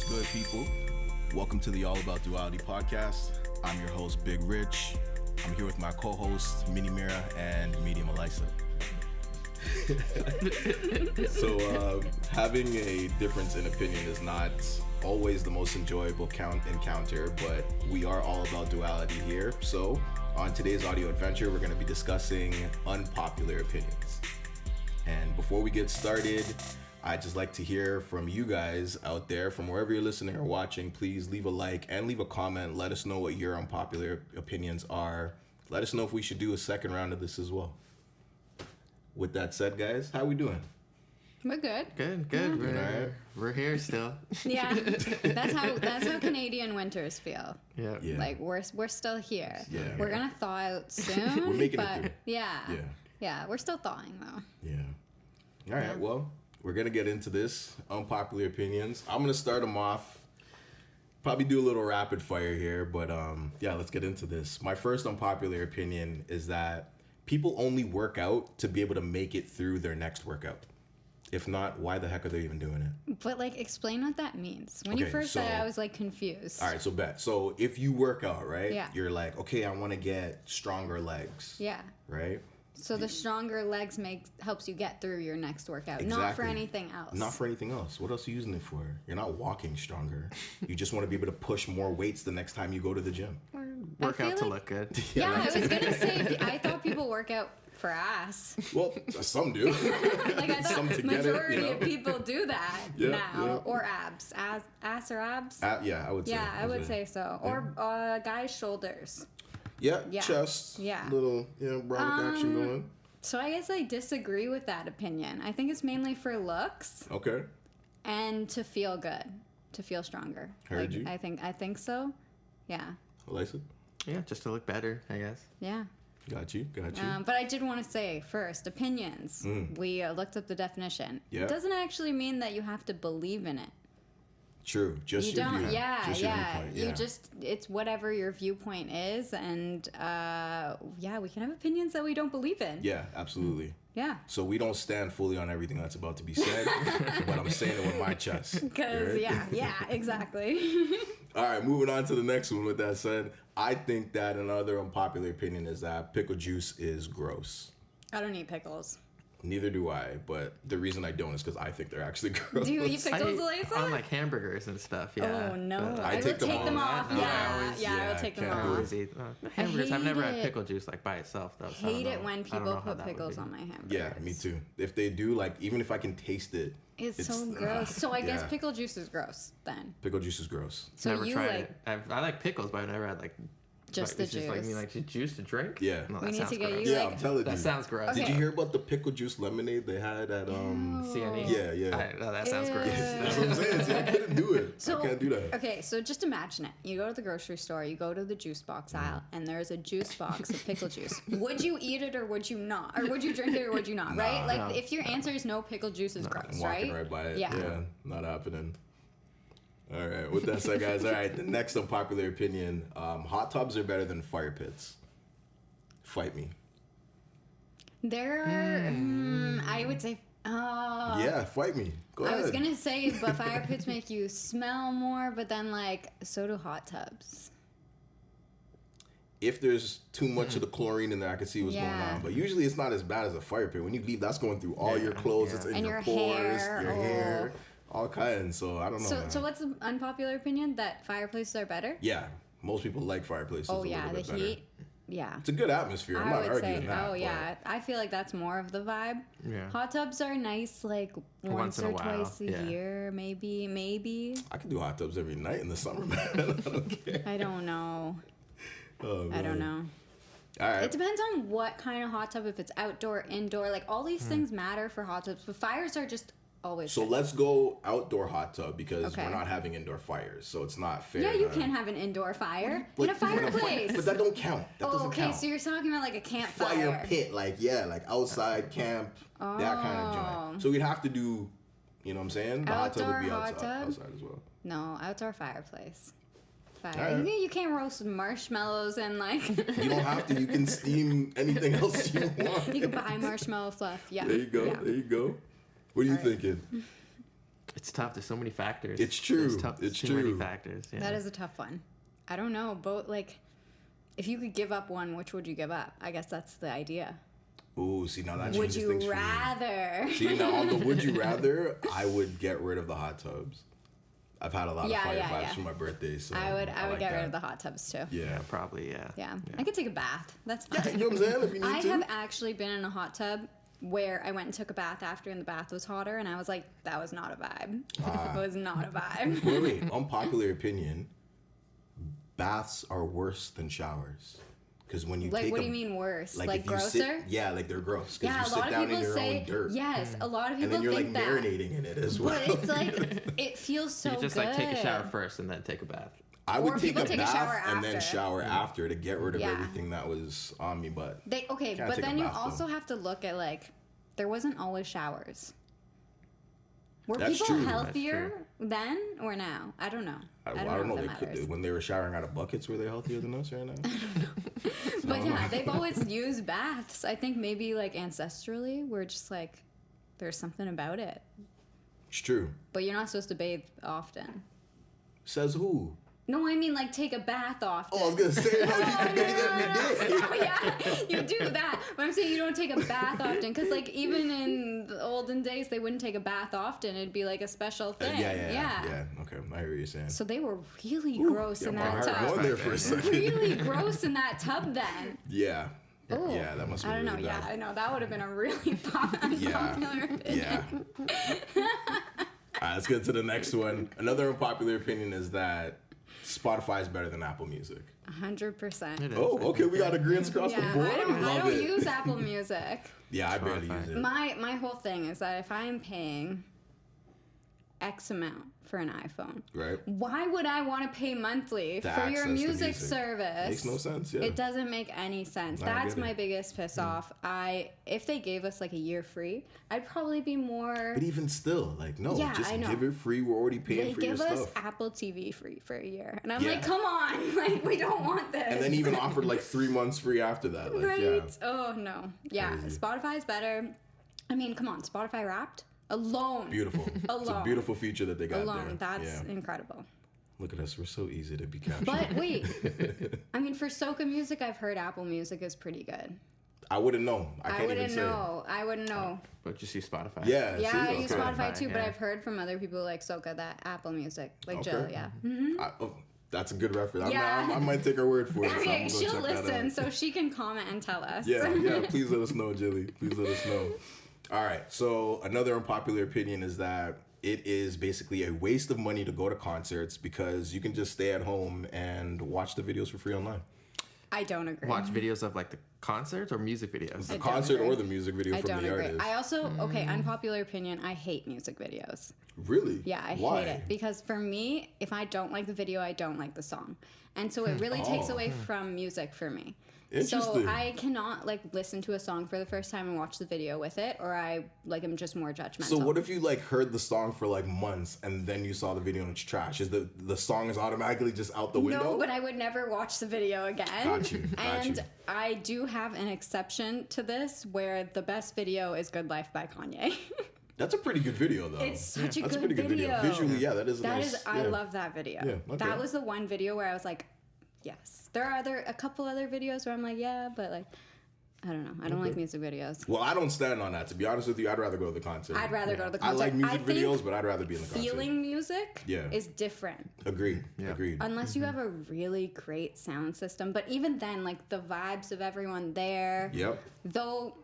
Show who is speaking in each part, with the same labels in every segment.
Speaker 1: What's good, people? Welcome to the All About Duality podcast. I'm your host, Big Rich. I'm here with my co-hosts, Mini Mira and Medium Alyasa. So, having a difference in opinion is not always the most enjoyable encounter, but we are all about duality here. So, on today's audio adventure, we're going to be discussing unpopular opinions. And before we get started, I'd just like to hear from you guys out there, from wherever you're listening or watching. Please leave a like and leave a comment. Let us know what your unpopular opinions are. Let us know if we should do a second round of this as well. With that said, guys, how we doing?
Speaker 2: We're good.
Speaker 3: Good.
Speaker 1: Yeah.
Speaker 3: We're here still.
Speaker 2: Yeah, that's how Canadian winters feel.
Speaker 3: Yeah.
Speaker 2: Like we're still here.
Speaker 1: Yeah.
Speaker 2: We're gonna thaw out soon.
Speaker 1: We're making
Speaker 2: but
Speaker 1: it through.
Speaker 2: Yeah. We're still thawing though.
Speaker 1: Yeah. All right. Well, we're gonna get into this unpopular opinions. I'm gonna start them off. Probably do a little rapid fire here, but let's get into this. My first unpopular opinion is that people only work out to be able to make it through their next workout. If not, why the heck are they even doing it?
Speaker 2: But explain what that means. When you first said it, I was confused.
Speaker 1: All right, so bet. So if you work out, right?
Speaker 2: Yeah.
Speaker 1: You're like, okay, I want to get stronger legs.
Speaker 2: Yeah.
Speaker 1: Right?
Speaker 2: So the stronger legs helps you get through your next workout,
Speaker 1: Exactly.
Speaker 2: not for anything else.
Speaker 1: Not for anything else. What else are you using it for? You're not walking stronger. You just want to be able to push more weights the next time you go to the gym.
Speaker 3: Work out to look good.
Speaker 2: Yeah, I was gonna say. I thought people work out for ass.
Speaker 1: Well, some do.
Speaker 2: I
Speaker 1: Some
Speaker 2: thought
Speaker 1: to get it,
Speaker 2: majority of people do that now,
Speaker 1: yeah.
Speaker 2: or abs, ass or abs.
Speaker 1: Yeah, I would say.
Speaker 2: Yeah, I would say so.
Speaker 1: Yeah.
Speaker 2: Or guys' shoulders.
Speaker 1: Yeah,
Speaker 2: Yeah.
Speaker 1: chest.
Speaker 2: Yeah.
Speaker 1: Little, brolic action going.
Speaker 2: So I guess I disagree with that opinion. I think it's mainly for looks
Speaker 1: Okay.
Speaker 2: and to feel good, to feel stronger.
Speaker 1: Heard you.
Speaker 2: I think so. Yeah.
Speaker 1: Alyssa?
Speaker 3: Yeah, just to look better, I guess.
Speaker 2: Yeah.
Speaker 1: Got you.
Speaker 2: But I did want to say first, opinions. We looked up the definition.
Speaker 1: Yeah.
Speaker 2: It doesn't actually mean that you have to believe in it.
Speaker 1: True. Just
Speaker 2: You
Speaker 1: your
Speaker 2: don't.
Speaker 1: view.
Speaker 2: Yeah,
Speaker 1: Just your viewpoint.
Speaker 2: You just it's whatever your viewpoint is, and we can have opinions that we don't believe in.
Speaker 1: Yeah, absolutely.
Speaker 2: Yeah.
Speaker 1: So we don't stand fully on everything that's about to be said, but I'm saying it with my chest.
Speaker 2: Because
Speaker 1: right?
Speaker 2: exactly.
Speaker 1: All right, moving on to the next one. With that said, I think that another unpopular opinion is that pickle juice is gross.
Speaker 2: I don't eat pickles.
Speaker 1: Neither do I, but the reason I don't is because I think they're actually gross.
Speaker 2: Do you eat pickles, Alyssa?
Speaker 3: On hamburgers and stuff, yeah.
Speaker 2: Oh no,
Speaker 3: But
Speaker 1: I
Speaker 2: would
Speaker 1: take them
Speaker 2: off.
Speaker 1: off.
Speaker 2: Yeah, I would take them
Speaker 1: can't
Speaker 3: I
Speaker 1: do
Speaker 2: off.
Speaker 3: always eat hamburgers. I've never
Speaker 2: hate
Speaker 3: had
Speaker 2: it.
Speaker 3: pickle juice by itself though. So I
Speaker 2: Hate
Speaker 3: don't
Speaker 2: it
Speaker 3: know-
Speaker 2: when
Speaker 3: I don't
Speaker 2: people
Speaker 3: know how
Speaker 2: put
Speaker 3: that would
Speaker 2: pickles
Speaker 3: be.
Speaker 2: on my hamburgers.
Speaker 1: Yeah, me too. If they do, even if I can taste it,
Speaker 2: It's so gross. So I guess
Speaker 1: yeah.
Speaker 2: pickle juice is gross then.
Speaker 1: Pickle juice is gross.
Speaker 2: So
Speaker 3: Never
Speaker 2: you
Speaker 3: tried it. I like pickles, but I've never had
Speaker 2: just the
Speaker 3: it's just,
Speaker 2: juice.
Speaker 3: you juice to drink.
Speaker 1: Yeah.
Speaker 3: No,
Speaker 2: We
Speaker 3: that
Speaker 2: need
Speaker 3: sounds
Speaker 2: to get
Speaker 3: gross.
Speaker 2: you,
Speaker 1: Yeah, I'm telling you.
Speaker 3: That sounds gross.
Speaker 2: Okay.
Speaker 1: Did you hear about the pickle juice lemonade they had at
Speaker 3: CNE.
Speaker 1: Yeah.
Speaker 3: No, that sounds gross.
Speaker 1: That's what I'm saying. See, I couldn't do it.
Speaker 2: So,
Speaker 1: I can't do that.
Speaker 2: Okay, so just imagine it. You go to the grocery store, you go to the juice box aisle, and there's a juice box of pickle juice. Would you eat it or would you not? Or would you drink it or would you not, right?
Speaker 3: no,
Speaker 2: if your answer is no, pickle juice is gross,
Speaker 1: I'm walking
Speaker 2: right?
Speaker 1: right by it.
Speaker 2: Yeah.
Speaker 1: Yeah, not happening. All right, with that said, guys, all right, the next unpopular opinion, hot tubs are better than fire pits. Fight me.
Speaker 2: There are, I would say,
Speaker 1: Yeah, fight me. Go ahead.
Speaker 2: I was going to say, but fire pits make you smell more, but then, so do hot tubs.
Speaker 1: If there's too much of the chlorine in there, I can see what's going on. But usually it's not as bad as a fire pit. When you leave, that's going through all your clothes. It's in
Speaker 2: And
Speaker 1: your
Speaker 2: your
Speaker 1: pores,
Speaker 2: hair.
Speaker 1: your hair, all kinds. So I don't know.
Speaker 2: So what's the unpopular opinion? That fireplaces are better?
Speaker 1: Yeah, most people like fireplaces.
Speaker 2: Oh,
Speaker 1: a
Speaker 2: yeah,
Speaker 1: little
Speaker 2: the
Speaker 1: bit better.
Speaker 2: heat. Yeah.
Speaker 1: It's a good atmosphere. I'm
Speaker 2: I
Speaker 1: not
Speaker 2: would
Speaker 1: arguing
Speaker 2: say,
Speaker 1: that.
Speaker 2: yeah. I feel like that's more of the vibe.
Speaker 3: Yeah.
Speaker 2: Hot tubs are nice, once
Speaker 3: in a
Speaker 2: or
Speaker 3: while,
Speaker 2: twice a
Speaker 3: yeah.
Speaker 2: year, maybe. I don't know.
Speaker 1: Oh,
Speaker 2: I don't know.
Speaker 1: All right.
Speaker 2: It depends on what kind of hot tub. If it's outdoor, indoor, all these things matter for hot tubs. But fires are just always.
Speaker 1: So
Speaker 2: good.
Speaker 1: let's go outdoor hot tub because
Speaker 2: Okay.
Speaker 1: we're not having indoor fires, so it's not fair.
Speaker 2: Yeah, you can have an indoor fire in a fireplace.
Speaker 1: But that don't count. That doesn't
Speaker 2: okay,
Speaker 1: count.
Speaker 2: so you're talking about a campfire.
Speaker 1: Fire pit, outside camp, that kind of joint. So we'd have to do, you know what I'm saying? The hot tub would be
Speaker 2: Outdoor hot tub?
Speaker 1: outside as well.
Speaker 2: No, outdoor fireplace. Fire.
Speaker 1: All right.
Speaker 2: You can't roast marshmallows and
Speaker 1: You don't have to. You can steam anything else you want.
Speaker 2: You can buy marshmallow fluff. Yeah.
Speaker 1: There you go.
Speaker 2: Yeah.
Speaker 1: There you go. What are you thinking?
Speaker 3: It's tough. There's so many factors.
Speaker 1: It's true.
Speaker 3: It's
Speaker 1: It's
Speaker 3: too many
Speaker 1: true.
Speaker 3: factors. Yeah.
Speaker 2: That is a tough one. I don't know. Both, like, if you could give up one, which would you give up? I guess that's the idea.
Speaker 1: Ooh, see, now that
Speaker 2: Would
Speaker 1: changes things
Speaker 2: you
Speaker 1: for me.
Speaker 2: rather?
Speaker 1: See, now on the would you rather, I would get rid of the hot tubs. I've had a lot of fire fights for my birthday, so
Speaker 2: I would
Speaker 1: like
Speaker 2: get rid
Speaker 1: that.
Speaker 2: of the hot tubs too.
Speaker 1: Yeah.
Speaker 3: Probably, yeah.
Speaker 2: Yeah. I could take a bath. That's fine.
Speaker 1: Yeah, you know what I'm saying? If you need
Speaker 2: I
Speaker 1: to.
Speaker 2: have actually been in a hot tub where I went and took a bath after and the bath was hotter and I was like, that was not a vibe. It was not a vibe.
Speaker 1: Wait, unpopular opinion. Baths are worse than showers. Because when you
Speaker 2: Like,
Speaker 1: take
Speaker 2: what
Speaker 1: a,
Speaker 2: do you mean worse?
Speaker 1: Like,
Speaker 2: Like
Speaker 1: if you
Speaker 2: grosser?
Speaker 1: sit, yeah, like they're gross. Because
Speaker 2: Yeah,
Speaker 1: you
Speaker 2: a
Speaker 1: sit
Speaker 2: lot of
Speaker 1: down in
Speaker 2: people
Speaker 1: your
Speaker 2: say
Speaker 1: own dirt.
Speaker 2: yes. A lot of
Speaker 1: And
Speaker 2: people
Speaker 1: then you're
Speaker 2: think
Speaker 1: like
Speaker 2: that.
Speaker 1: marinating in it as well.
Speaker 2: But it's like it feels so
Speaker 3: You could just
Speaker 2: good.
Speaker 3: like take a shower first and then take a bath.
Speaker 1: I
Speaker 2: Or
Speaker 1: would take
Speaker 2: people
Speaker 1: a
Speaker 2: take a
Speaker 1: bath
Speaker 2: shower
Speaker 1: and then
Speaker 2: after.
Speaker 1: shower after to get rid of
Speaker 2: Yeah.
Speaker 1: everything that was on me. But
Speaker 2: But
Speaker 1: take a
Speaker 2: then you
Speaker 1: bath, though.
Speaker 2: also have to look at like there wasn't always showers. Were
Speaker 1: That's
Speaker 2: people
Speaker 1: true. That's
Speaker 2: healthier then or now? I don't know.
Speaker 1: I don't know.
Speaker 2: if
Speaker 1: They
Speaker 2: that matters.
Speaker 1: when they were showering out of buckets, were they healthier than us right now?
Speaker 2: But yeah, they've always used baths. I think maybe like ancestrally, we're just like, there's something about it.
Speaker 1: It's true.
Speaker 2: But you're not supposed to bathe often.
Speaker 1: Says who?
Speaker 2: No, I mean like take a bath often.
Speaker 1: Oh, I was gonna say, no, you can bathe every day.
Speaker 2: Oh, yeah, you do that. But I'm saying you don't take a bath often because, like, even in the olden days, they wouldn't take a bath often. It'd be like a special thing.
Speaker 1: Yeah. Okay, I hear what you're saying.
Speaker 2: So they were really gross in
Speaker 1: my
Speaker 2: that
Speaker 1: heart
Speaker 2: tub.
Speaker 1: going there for a second.
Speaker 2: Really gross in that tub then.
Speaker 1: Yeah.
Speaker 2: Ooh.
Speaker 1: Yeah, that must have
Speaker 2: I
Speaker 1: been
Speaker 2: don't know.
Speaker 1: really
Speaker 2: Yeah,
Speaker 1: bad.
Speaker 2: I know that would have been a really unpopular opinion.
Speaker 1: Yeah. All right, let's get to the next one. Another unpopular opinion is that Spotify is better than Apple Music.
Speaker 2: 100%.
Speaker 3: It is.
Speaker 1: Oh, okay, we got agreements across the
Speaker 2: Yeah,
Speaker 1: board.
Speaker 2: I don't
Speaker 1: Love it.
Speaker 2: use Apple Music.
Speaker 1: Yeah, I barely
Speaker 3: Spotify.
Speaker 1: use it.
Speaker 2: My whole thing is that if I'm paying X amount for an iPhone,
Speaker 1: Right?
Speaker 2: why would I want to pay monthly
Speaker 1: To
Speaker 2: for your
Speaker 1: access the
Speaker 2: music
Speaker 1: music.
Speaker 2: service?
Speaker 1: Makes no sense, yeah.
Speaker 2: It doesn't make any sense.
Speaker 1: I
Speaker 2: That's
Speaker 1: get
Speaker 2: my
Speaker 1: it.
Speaker 2: biggest piss off. If they gave us like a year free, I'd probably be more.
Speaker 1: But even still, like, no,
Speaker 2: Yeah,
Speaker 1: just
Speaker 2: I know.
Speaker 1: give it free. We're already
Speaker 2: They
Speaker 1: paying for your
Speaker 2: give us
Speaker 1: stuff.
Speaker 2: Apple TV free for a year, and I'm
Speaker 1: Yeah.
Speaker 2: like, come on, like we don't want this.
Speaker 1: And then even offered like 3 months free after that. Like,
Speaker 2: right?
Speaker 1: yeah.
Speaker 2: Oh no, yeah.
Speaker 1: Crazy.
Speaker 2: Spotify's better. I mean, come on, Spotify Wrapped alone.
Speaker 1: Beautiful. It's a
Speaker 2: Alone.
Speaker 1: beautiful feature that they got
Speaker 2: Alone,
Speaker 1: there.
Speaker 2: that's
Speaker 1: yeah.
Speaker 2: incredible.
Speaker 1: Look at us. We're so easy to be captured.
Speaker 2: But wait, I mean, for Soca music, I've heard Apple Music is pretty good.
Speaker 1: I wouldn't know. I can't even
Speaker 2: wouldn't
Speaker 1: say.
Speaker 2: know. I wouldn't know.
Speaker 3: But you see Spotify.
Speaker 1: Yeah.
Speaker 2: Yeah,
Speaker 1: see?
Speaker 2: I use
Speaker 1: Okay.
Speaker 2: Spotify too, but
Speaker 3: yeah.
Speaker 2: I've heard from other people like Soca that Apple Music, like
Speaker 1: Okay.
Speaker 2: Jill, yeah.
Speaker 1: That's a good reference.
Speaker 2: Yeah.
Speaker 1: I might take her word for it. so I'm
Speaker 2: Okay,
Speaker 1: gonna go
Speaker 2: she'll
Speaker 1: check that
Speaker 2: listen,
Speaker 1: out.
Speaker 2: so she can comment and tell us.
Speaker 1: Yeah. Please let us know, Jilly. Please let us know. All right. So another unpopular opinion is that it is basically a waste of money to go to concerts because you can just stay at home and watch the videos for free online.
Speaker 2: I don't agree.
Speaker 3: Watch videos of like the concerts or music videos.
Speaker 1: The
Speaker 2: don't
Speaker 1: concert
Speaker 2: agree.
Speaker 1: or the music video
Speaker 2: I
Speaker 1: from
Speaker 2: don't
Speaker 1: the
Speaker 2: agree.
Speaker 1: artist.
Speaker 2: I also, okay, unpopular opinion, I hate music videos.
Speaker 1: Really?
Speaker 2: Yeah, I
Speaker 1: Why?
Speaker 2: hate it. Because for me, if I don't like the video, I don't like the song. And so it really takes away from music for me. So
Speaker 1: Interesting.
Speaker 2: I cannot like listen to a song for the first time and watch the video with it, or I like am just more judgmental.
Speaker 1: So what if you like heard the song for like months and then you saw the video and it's trash? Is the song is automatically just out the window?
Speaker 2: No, but I would never watch the video again.
Speaker 1: Got you, got
Speaker 2: And
Speaker 1: you.
Speaker 2: I do have an exception to this where the best video is Good Life by Kanye.
Speaker 1: That's a pretty good video though.
Speaker 2: It's such a
Speaker 1: That's
Speaker 2: good
Speaker 1: a pretty good video. Visually, yeah, that is a
Speaker 2: That
Speaker 1: nice.
Speaker 2: is, I
Speaker 1: yeah.
Speaker 2: love that video.
Speaker 1: Yeah, okay.
Speaker 2: That was the one video where I was like, yes. There are a couple other videos where I'm like, yeah, but like, I don't know. I don't like music videos.
Speaker 1: Well, I don't stand on that. To be honest with you, I'd rather go to the concert.
Speaker 2: I'd rather go to the
Speaker 1: I
Speaker 2: concert.
Speaker 1: like music
Speaker 2: think
Speaker 1: videos, but I'd rather be in the concert.
Speaker 2: Feeling music
Speaker 1: Yeah.
Speaker 2: is different.
Speaker 1: Agreed.
Speaker 3: Yeah.
Speaker 1: Agreed.
Speaker 2: Unless you have a really great sound system. But even then, like the vibes of everyone there.
Speaker 1: Yep.
Speaker 2: Though,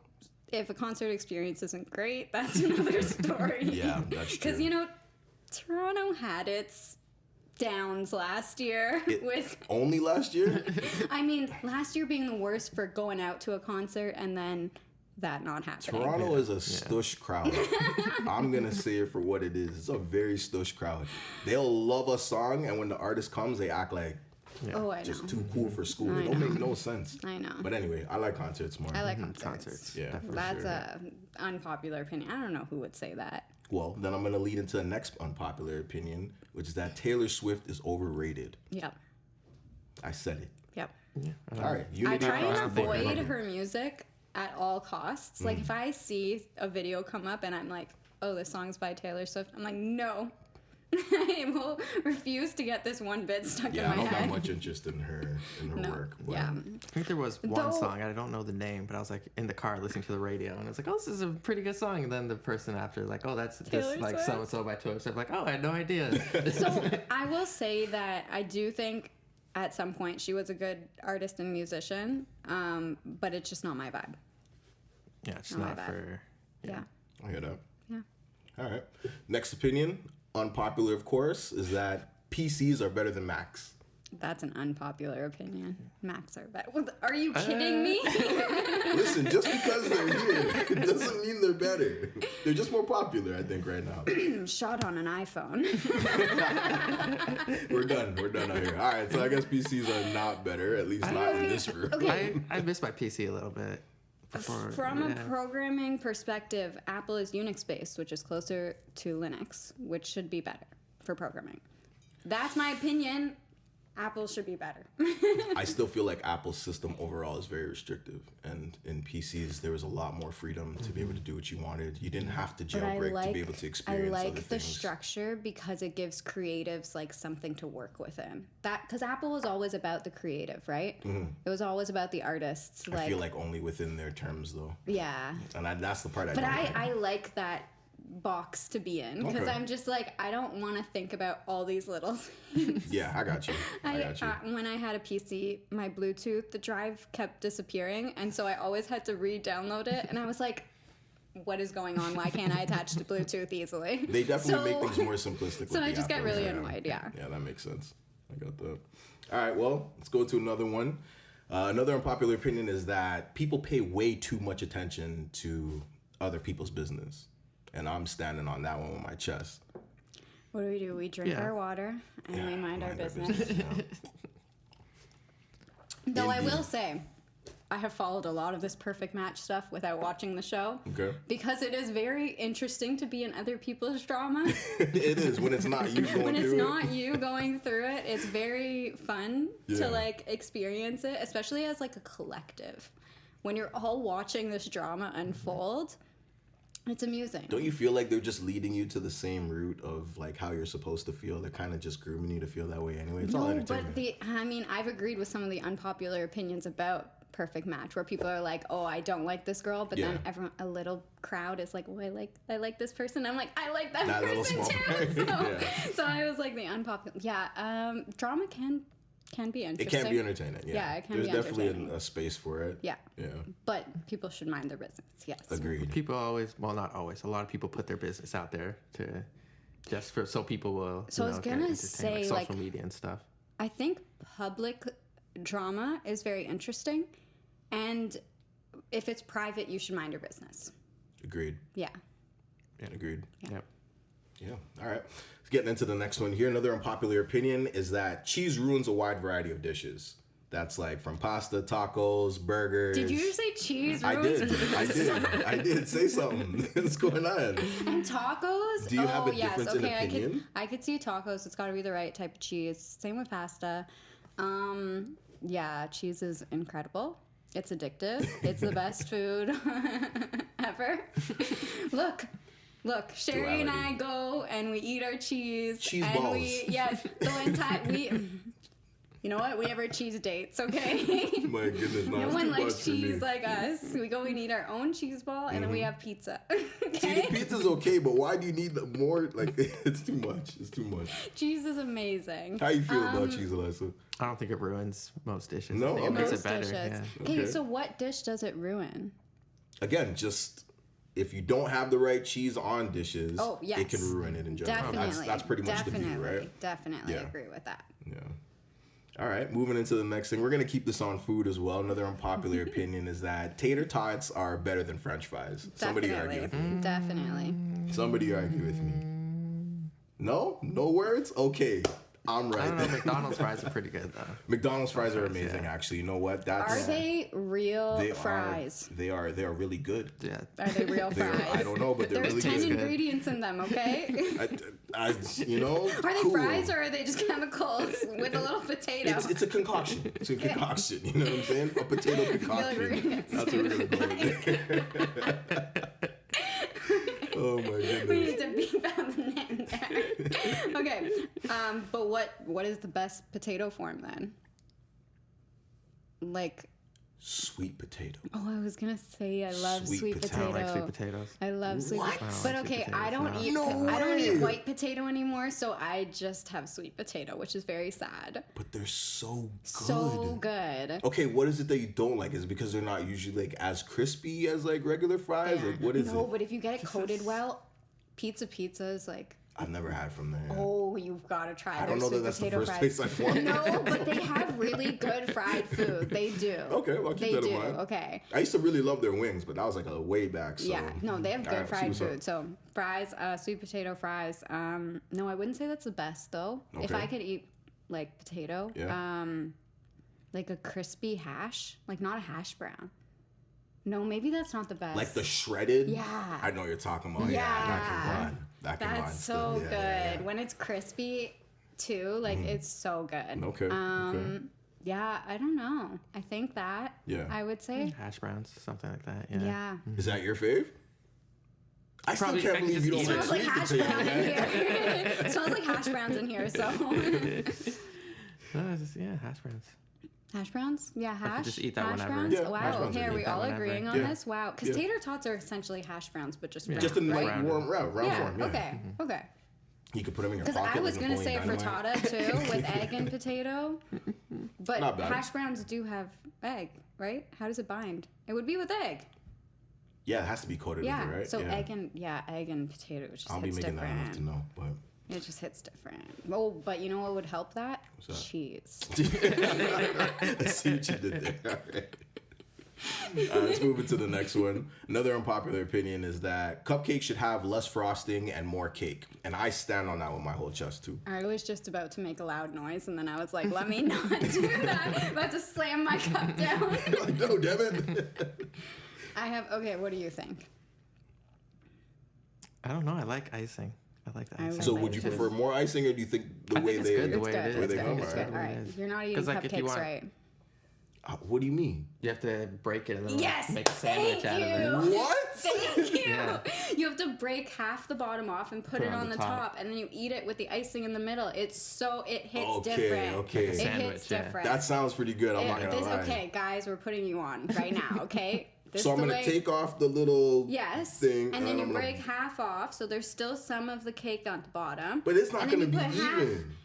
Speaker 2: if a concert experience isn't great, that's another story.
Speaker 1: Yeah, that's true.
Speaker 2: Because, you know, Toronto had its downs last year with
Speaker 1: Only last year?
Speaker 2: I mean last year being the worst for going out to a concert and then that not happening.
Speaker 1: Toronto is a stush crowd. I'm going to say it for what it is. It's a very stush crowd. They'll love a song, and when the artist comes, they act like
Speaker 2: Oh, I know.
Speaker 1: just too cool for school.
Speaker 2: I
Speaker 1: It don't
Speaker 2: know.
Speaker 1: make no sense.
Speaker 2: I know.
Speaker 1: But anyway, I like concerts more.
Speaker 2: I like concerts.
Speaker 3: Concerts.
Speaker 1: Yeah.
Speaker 3: Definitely.
Speaker 2: That's a unpopular opinion. I don't know who would say that.
Speaker 1: Well, then I'm going to lead into the next unpopular opinion, which is that Taylor Swift is overrated.
Speaker 2: Yep.
Speaker 1: I said it.
Speaker 2: Yep.
Speaker 1: All right.
Speaker 2: I
Speaker 1: Unity
Speaker 2: try
Speaker 1: across
Speaker 2: and
Speaker 1: the board.
Speaker 2: avoid her music at all costs. Like if I see a video come up and I'm like, oh, this song's by Taylor Swift. I'm like, no. I will refuse to get this one bit stuck in my
Speaker 1: I don't
Speaker 2: head.
Speaker 1: got much interest in her work. But
Speaker 2: Yeah.
Speaker 3: I think there was one song, I don't know the name, but I was like in the car listening to the radio, and I was like, oh, this is a pretty good song. And then the person after, like, oh, that's
Speaker 2: Taylor
Speaker 3: this, like,
Speaker 2: Swift?
Speaker 3: so-and-so by Taylor Swift. Like, oh, I had no idea.
Speaker 2: So I will say that I do think at some point she was a good artist and musician, but it's just not my vibe.
Speaker 3: Yeah, it's
Speaker 2: Not my
Speaker 3: not
Speaker 2: bad.
Speaker 3: for...
Speaker 2: Yeah.
Speaker 1: I hear that.
Speaker 2: Yeah.
Speaker 1: All right. Next opinion, unpopular, of course, is that PCs are better than Macs.
Speaker 2: That's an unpopular opinion. Macs are better. Are you kidding me?
Speaker 1: Listen, just because they're here, it doesn't mean they're better. They're just more popular, I think, right now.
Speaker 2: Shot on an iPhone.
Speaker 1: We're done out here. All right, so I guess PCs are not better, at least not in this room.
Speaker 2: Okay.
Speaker 3: I miss my PC a little bit.
Speaker 2: From a programming perspective, Apple is Unix-based, which is closer to Linux, which should be better for programming. That's my opinion. Apple should be better.
Speaker 1: I still feel like Apple's system overall is very restrictive, and in PCs there was a lot more freedom to be able to do what you wanted. You didn't have to jailbreak to be able to experience other
Speaker 2: I like the
Speaker 1: things.
Speaker 2: structure because it gives creatives like something to work within. That because Apple was always about the creative, right? It was always about the artists.
Speaker 1: I feel like only within their terms though,
Speaker 2: yeah.
Speaker 1: and that's the part I
Speaker 2: But
Speaker 1: don't like.
Speaker 2: I like that box to be in because
Speaker 1: Okay.
Speaker 2: I'm just like I don't want to think about all these little things.
Speaker 1: Yeah, I got you. I got you.
Speaker 2: When I had a PC, my Bluetooth, the drive kept disappearing, and so I always had to re-download it. And I was like, "What is going on? Why can't I attach to Bluetooth easily?"
Speaker 1: They definitely make things more simplistic.
Speaker 2: So
Speaker 1: with
Speaker 2: I
Speaker 1: the
Speaker 2: just got
Speaker 1: Apples,
Speaker 2: really
Speaker 1: yeah.
Speaker 2: annoyed. Yeah.
Speaker 1: Yeah, that makes sense. I got that. All right, well, let's go to another one. Another unpopular opinion is that people pay way too much attention to other people's business. And I'm standing on that one with my chest.
Speaker 2: What do? We drink
Speaker 3: Yeah.
Speaker 2: our water and
Speaker 1: Yeah,
Speaker 2: we mind our business.
Speaker 1: yeah.
Speaker 2: Though I
Speaker 1: Indeed.
Speaker 2: will say, I have followed a lot of this Perfect Match stuff without watching the show.
Speaker 1: Okay.
Speaker 2: Because it is very interesting to be in other people's drama.
Speaker 1: It is when it's not you going
Speaker 2: When it's
Speaker 1: through
Speaker 2: not
Speaker 1: it.
Speaker 2: you going through it, it's very fun
Speaker 1: Yeah.
Speaker 2: to like experience it, especially as like a collective. When you're all watching this drama unfold, it's amusing.
Speaker 1: Don't you feel like they're just leading you to the same route of like how you're supposed to feel? They're kind of just grooming you to feel that way anyway. It's all
Speaker 2: No,
Speaker 1: entertainment.
Speaker 2: but I've agreed with some of the unpopular opinions about Perfect Match, where people are like, "Oh, I don't like this girl," but then
Speaker 1: Yeah.
Speaker 2: a little crowd is like, "Oh, I like this person." I'm like, "I like that
Speaker 1: That little
Speaker 2: person
Speaker 1: small
Speaker 2: too."
Speaker 1: part.
Speaker 2: So,
Speaker 1: Yeah.
Speaker 2: so I was like the unpopular. Yeah, drama can be
Speaker 1: It
Speaker 2: interesting.
Speaker 1: can be entertaining. Yeah,
Speaker 2: Yeah, it can
Speaker 1: There's
Speaker 2: be
Speaker 1: definitely
Speaker 2: entertaining.
Speaker 1: a space for it.
Speaker 2: Yeah,
Speaker 1: Yeah.
Speaker 2: but people should mind their business. Yes.
Speaker 1: Agreed.
Speaker 3: People always, well, not always, a lot of people put their business out there to just for so people will.
Speaker 2: So I was
Speaker 3: get
Speaker 2: gonna
Speaker 3: entertained,
Speaker 2: say,
Speaker 3: like social
Speaker 2: like-
Speaker 3: media and stuff.
Speaker 2: I think public drama is very interesting, and if it's private, you should mind your business.
Speaker 1: Agreed.
Speaker 2: Yeah.
Speaker 1: Agreed.
Speaker 3: Yep.
Speaker 1: Yeah. All right. Let's get into the next one here. Another unpopular opinion is that cheese ruins a wide variety of dishes. That's like from pasta, tacos, burgers.
Speaker 2: Did you just say cheese
Speaker 1: I
Speaker 2: ruins?
Speaker 1: did. I did. Say something. What's going on?
Speaker 2: And tacos?
Speaker 1: Do you have a difference in opinion?
Speaker 2: I could see tacos. It's got to be the right type of cheese. Same with pasta. Yeah, cheese is incredible. It's addictive. It's the best food ever. Look, Sherry and I
Speaker 1: Duality.
Speaker 2: go and we eat our cheese.
Speaker 1: Cheese
Speaker 2: and
Speaker 1: balls.
Speaker 2: The entire You know what? We have our cheese dates, okay?
Speaker 1: My goodness,
Speaker 2: No
Speaker 1: it's
Speaker 2: one
Speaker 1: too
Speaker 2: likes
Speaker 1: much for me.
Speaker 2: cheese like us. We go and eat our own cheese ball, and then we have pizza.
Speaker 1: See, the
Speaker 2: Okay?
Speaker 1: pizza's okay, but why do you need more? Like, it's too much. It's too much.
Speaker 2: Cheese is amazing.
Speaker 1: How you feel about cheese, Alyssa?
Speaker 3: I don't think it ruins most dishes.
Speaker 1: No?
Speaker 3: I think it
Speaker 1: Okay.
Speaker 3: makes
Speaker 2: Most
Speaker 3: it better.
Speaker 2: dishes.
Speaker 3: Yeah.
Speaker 2: Okay,
Speaker 1: Okay.
Speaker 2: so what dish does it ruin?
Speaker 1: Again, just if you don't have the right cheese on dishes,
Speaker 2: Oh, yes.
Speaker 1: it can ruin it in general.
Speaker 2: Definitely.
Speaker 1: That's pretty much the view, right?
Speaker 2: Definitely
Speaker 1: Yeah.
Speaker 2: agree with that.
Speaker 1: Yeah. All right, moving into the next thing. We're going to keep this on food as well. Another unpopular opinion is that tater tots are better than French fries. Somebody argue with me.
Speaker 2: Definitely.
Speaker 1: Somebody argue with me. No? No words? Okay. I'm
Speaker 3: I don't know.
Speaker 1: right.
Speaker 3: McDonald's fries are pretty good though.
Speaker 1: McDonald's fries are amazing, actually. You know what?
Speaker 2: Are they real
Speaker 1: they
Speaker 2: fries?
Speaker 1: They are really good.
Speaker 3: Yeah.
Speaker 2: Are they real
Speaker 1: They are,
Speaker 2: fries?
Speaker 1: I don't know, but they're
Speaker 2: There's
Speaker 1: really
Speaker 2: 10
Speaker 1: good.
Speaker 2: ingredients in them, okay?
Speaker 1: You know?
Speaker 2: Are they
Speaker 1: cool.
Speaker 2: fries or are they just chemicals with a little potato?
Speaker 1: It's a concoction. It's a concoction. You know what I'm saying? A potato concoction.
Speaker 2: ingredients.
Speaker 1: That's what we're gonna go with. Oh my goodness.
Speaker 2: We need to beep out the name there. Okay. But what is the best potato form then? Like,
Speaker 1: Sweet potato.
Speaker 2: oh, I was gonna say I love
Speaker 1: Sweet
Speaker 2: sweet
Speaker 1: potato.
Speaker 3: I
Speaker 2: potato.
Speaker 3: don't like sweet potatoes.
Speaker 2: I love sweet
Speaker 1: What?
Speaker 2: potato.
Speaker 3: I don't
Speaker 2: But
Speaker 3: like sweet
Speaker 2: okay, I
Speaker 3: potatoes,
Speaker 2: don't
Speaker 3: no.
Speaker 2: eat I don't
Speaker 1: way.
Speaker 2: eat white potato anymore, so I just have sweet potato, which is very sad.
Speaker 1: But they're so good.
Speaker 2: So good.
Speaker 1: Okay, what is it that you don't like? Is it because they're not usually like as crispy as like regular fries?
Speaker 2: Yeah.
Speaker 1: Like what is
Speaker 2: No,
Speaker 1: it?
Speaker 2: but if you get it coated well, pizza is like,
Speaker 1: I've never had from there.
Speaker 2: oh, you've got to try
Speaker 1: I
Speaker 2: their
Speaker 1: don't know
Speaker 2: sweet
Speaker 1: that that's the
Speaker 2: potato
Speaker 1: first
Speaker 2: fries.
Speaker 1: place I want.
Speaker 2: No, but they have really good fried food. They do.
Speaker 1: Okay, well, I'll keep
Speaker 2: They
Speaker 1: that in
Speaker 2: do.
Speaker 1: mind.
Speaker 2: Okay.
Speaker 1: I used to really love their wings, but that was like a way back. So.
Speaker 2: Yeah, no, they have
Speaker 1: All
Speaker 2: good
Speaker 1: right,
Speaker 2: fried
Speaker 1: see what's up.
Speaker 2: food. So fries, sweet potato fries. No, I wouldn't say that's the best though. If
Speaker 1: Okay.
Speaker 2: I could eat like potato,
Speaker 1: Yeah.
Speaker 2: like a crispy hash, like not a hash brown. No, maybe that's not the best.
Speaker 1: Like the shredded?
Speaker 2: Yeah.
Speaker 1: I know what you're talking about. Yeah, that can
Speaker 2: Yeah.
Speaker 1: run. That can run.
Speaker 2: That's
Speaker 1: still.
Speaker 2: so
Speaker 1: Yeah,
Speaker 2: good.
Speaker 1: yeah, yeah.
Speaker 2: When it's crispy too, like it's so good.
Speaker 1: Okay, okay.
Speaker 2: Yeah, I don't know. I think that.
Speaker 1: Yeah.
Speaker 2: I would say.
Speaker 3: Hash browns, something like that. Yeah.
Speaker 2: Yeah.
Speaker 1: Is that your fave? I still
Speaker 3: Probably-
Speaker 1: can't
Speaker 3: I can
Speaker 1: believe you don't
Speaker 3: just
Speaker 1: like
Speaker 3: eat
Speaker 2: Smells like
Speaker 1: sweet
Speaker 2: hash
Speaker 1: potato.
Speaker 2: brown in here. It smells like hash browns in here. So.
Speaker 3: No, it's just, yeah, hash browns.
Speaker 2: Hash browns? Yeah, hash.
Speaker 3: could just eat that
Speaker 2: hash
Speaker 3: whenever.
Speaker 2: browns?
Speaker 1: Yeah, hash
Speaker 2: Wow.
Speaker 1: browns, I
Speaker 2: Okay,
Speaker 1: can
Speaker 2: are we
Speaker 1: eat
Speaker 3: that
Speaker 2: all
Speaker 3: whenever.
Speaker 2: agreeing on
Speaker 1: Yeah.
Speaker 2: this? Wow. Because
Speaker 1: Yeah.
Speaker 2: tater tots are essentially hash browns, but just round,
Speaker 1: Just in
Speaker 2: right?
Speaker 1: like round
Speaker 2: yeah.
Speaker 1: form. Yeah.
Speaker 2: Okay. Okay.
Speaker 1: You could put them in your
Speaker 2: Because
Speaker 1: pocket.
Speaker 2: I was
Speaker 1: like
Speaker 2: gonna say
Speaker 1: Napoleon Dynamite.
Speaker 2: frittata too, with egg and potato. But
Speaker 1: Not bad.
Speaker 2: hash browns do have egg, right? How does it bind? It would be with egg.
Speaker 1: Yeah, it has to be coated
Speaker 2: Yeah.
Speaker 1: with it, right?
Speaker 2: So
Speaker 1: yeah.
Speaker 2: egg and potato just
Speaker 1: I'll be
Speaker 2: hits
Speaker 1: making that enough to
Speaker 2: different.
Speaker 1: know, but
Speaker 2: It just hits different. Oh, but you know what would help that?
Speaker 1: that?
Speaker 2: Cheese.
Speaker 1: I see what you did there. All right. All right, let's move into the next one. Another unpopular opinion is that cupcakes should have less frosting and more cake. And I stand on that with my whole chest, too.
Speaker 2: I was just about to make a loud noise, and then I was like, let me not do that. I'm about to slam my cup down.
Speaker 1: You're like, no, damn it.
Speaker 2: Okay, what do you think?
Speaker 3: I don't know. I like icing. I like the
Speaker 2: I
Speaker 3: icing.
Speaker 1: So
Speaker 2: like
Speaker 1: would you
Speaker 2: too.
Speaker 1: prefer more icing, or do you think the
Speaker 3: I
Speaker 1: way
Speaker 3: think it's
Speaker 1: they...
Speaker 3: good the
Speaker 2: It's
Speaker 3: way
Speaker 2: good.
Speaker 3: it is.
Speaker 1: Where
Speaker 2: It's
Speaker 1: they
Speaker 2: good.
Speaker 1: come,
Speaker 2: It's
Speaker 1: right?
Speaker 2: good. All right. You're not eating
Speaker 3: 'Cause, like, if you
Speaker 2: cupcakes,
Speaker 3: want-
Speaker 2: right?
Speaker 1: What do you mean?
Speaker 3: You have to break it and then
Speaker 2: Yes,
Speaker 3: make a sandwich
Speaker 2: thank
Speaker 3: out of it.
Speaker 2: you.
Speaker 1: What?
Speaker 2: Thank you.
Speaker 3: Yeah.
Speaker 2: You have to break half the bottom off and put it on the top, and then you eat it with the icing in the middle. It hits
Speaker 1: Okay,
Speaker 2: different.
Speaker 1: okay.
Speaker 2: It
Speaker 3: Sandwich,
Speaker 2: hits
Speaker 3: yeah.
Speaker 2: different.
Speaker 1: That sounds pretty good. I'm not gonna lie.
Speaker 2: Okay, guys, we're putting you on right now. Okay. This
Speaker 1: So
Speaker 2: is
Speaker 1: I'm
Speaker 2: the
Speaker 1: gonna
Speaker 2: way-
Speaker 1: take off the little
Speaker 2: Yes,
Speaker 1: thing,
Speaker 2: and then you
Speaker 1: I'm gonna-
Speaker 2: break half off, so there's still some of the cake on the bottom.
Speaker 1: But it's not
Speaker 2: and then
Speaker 1: gonna
Speaker 2: you
Speaker 1: be
Speaker 2: put half-
Speaker 1: even.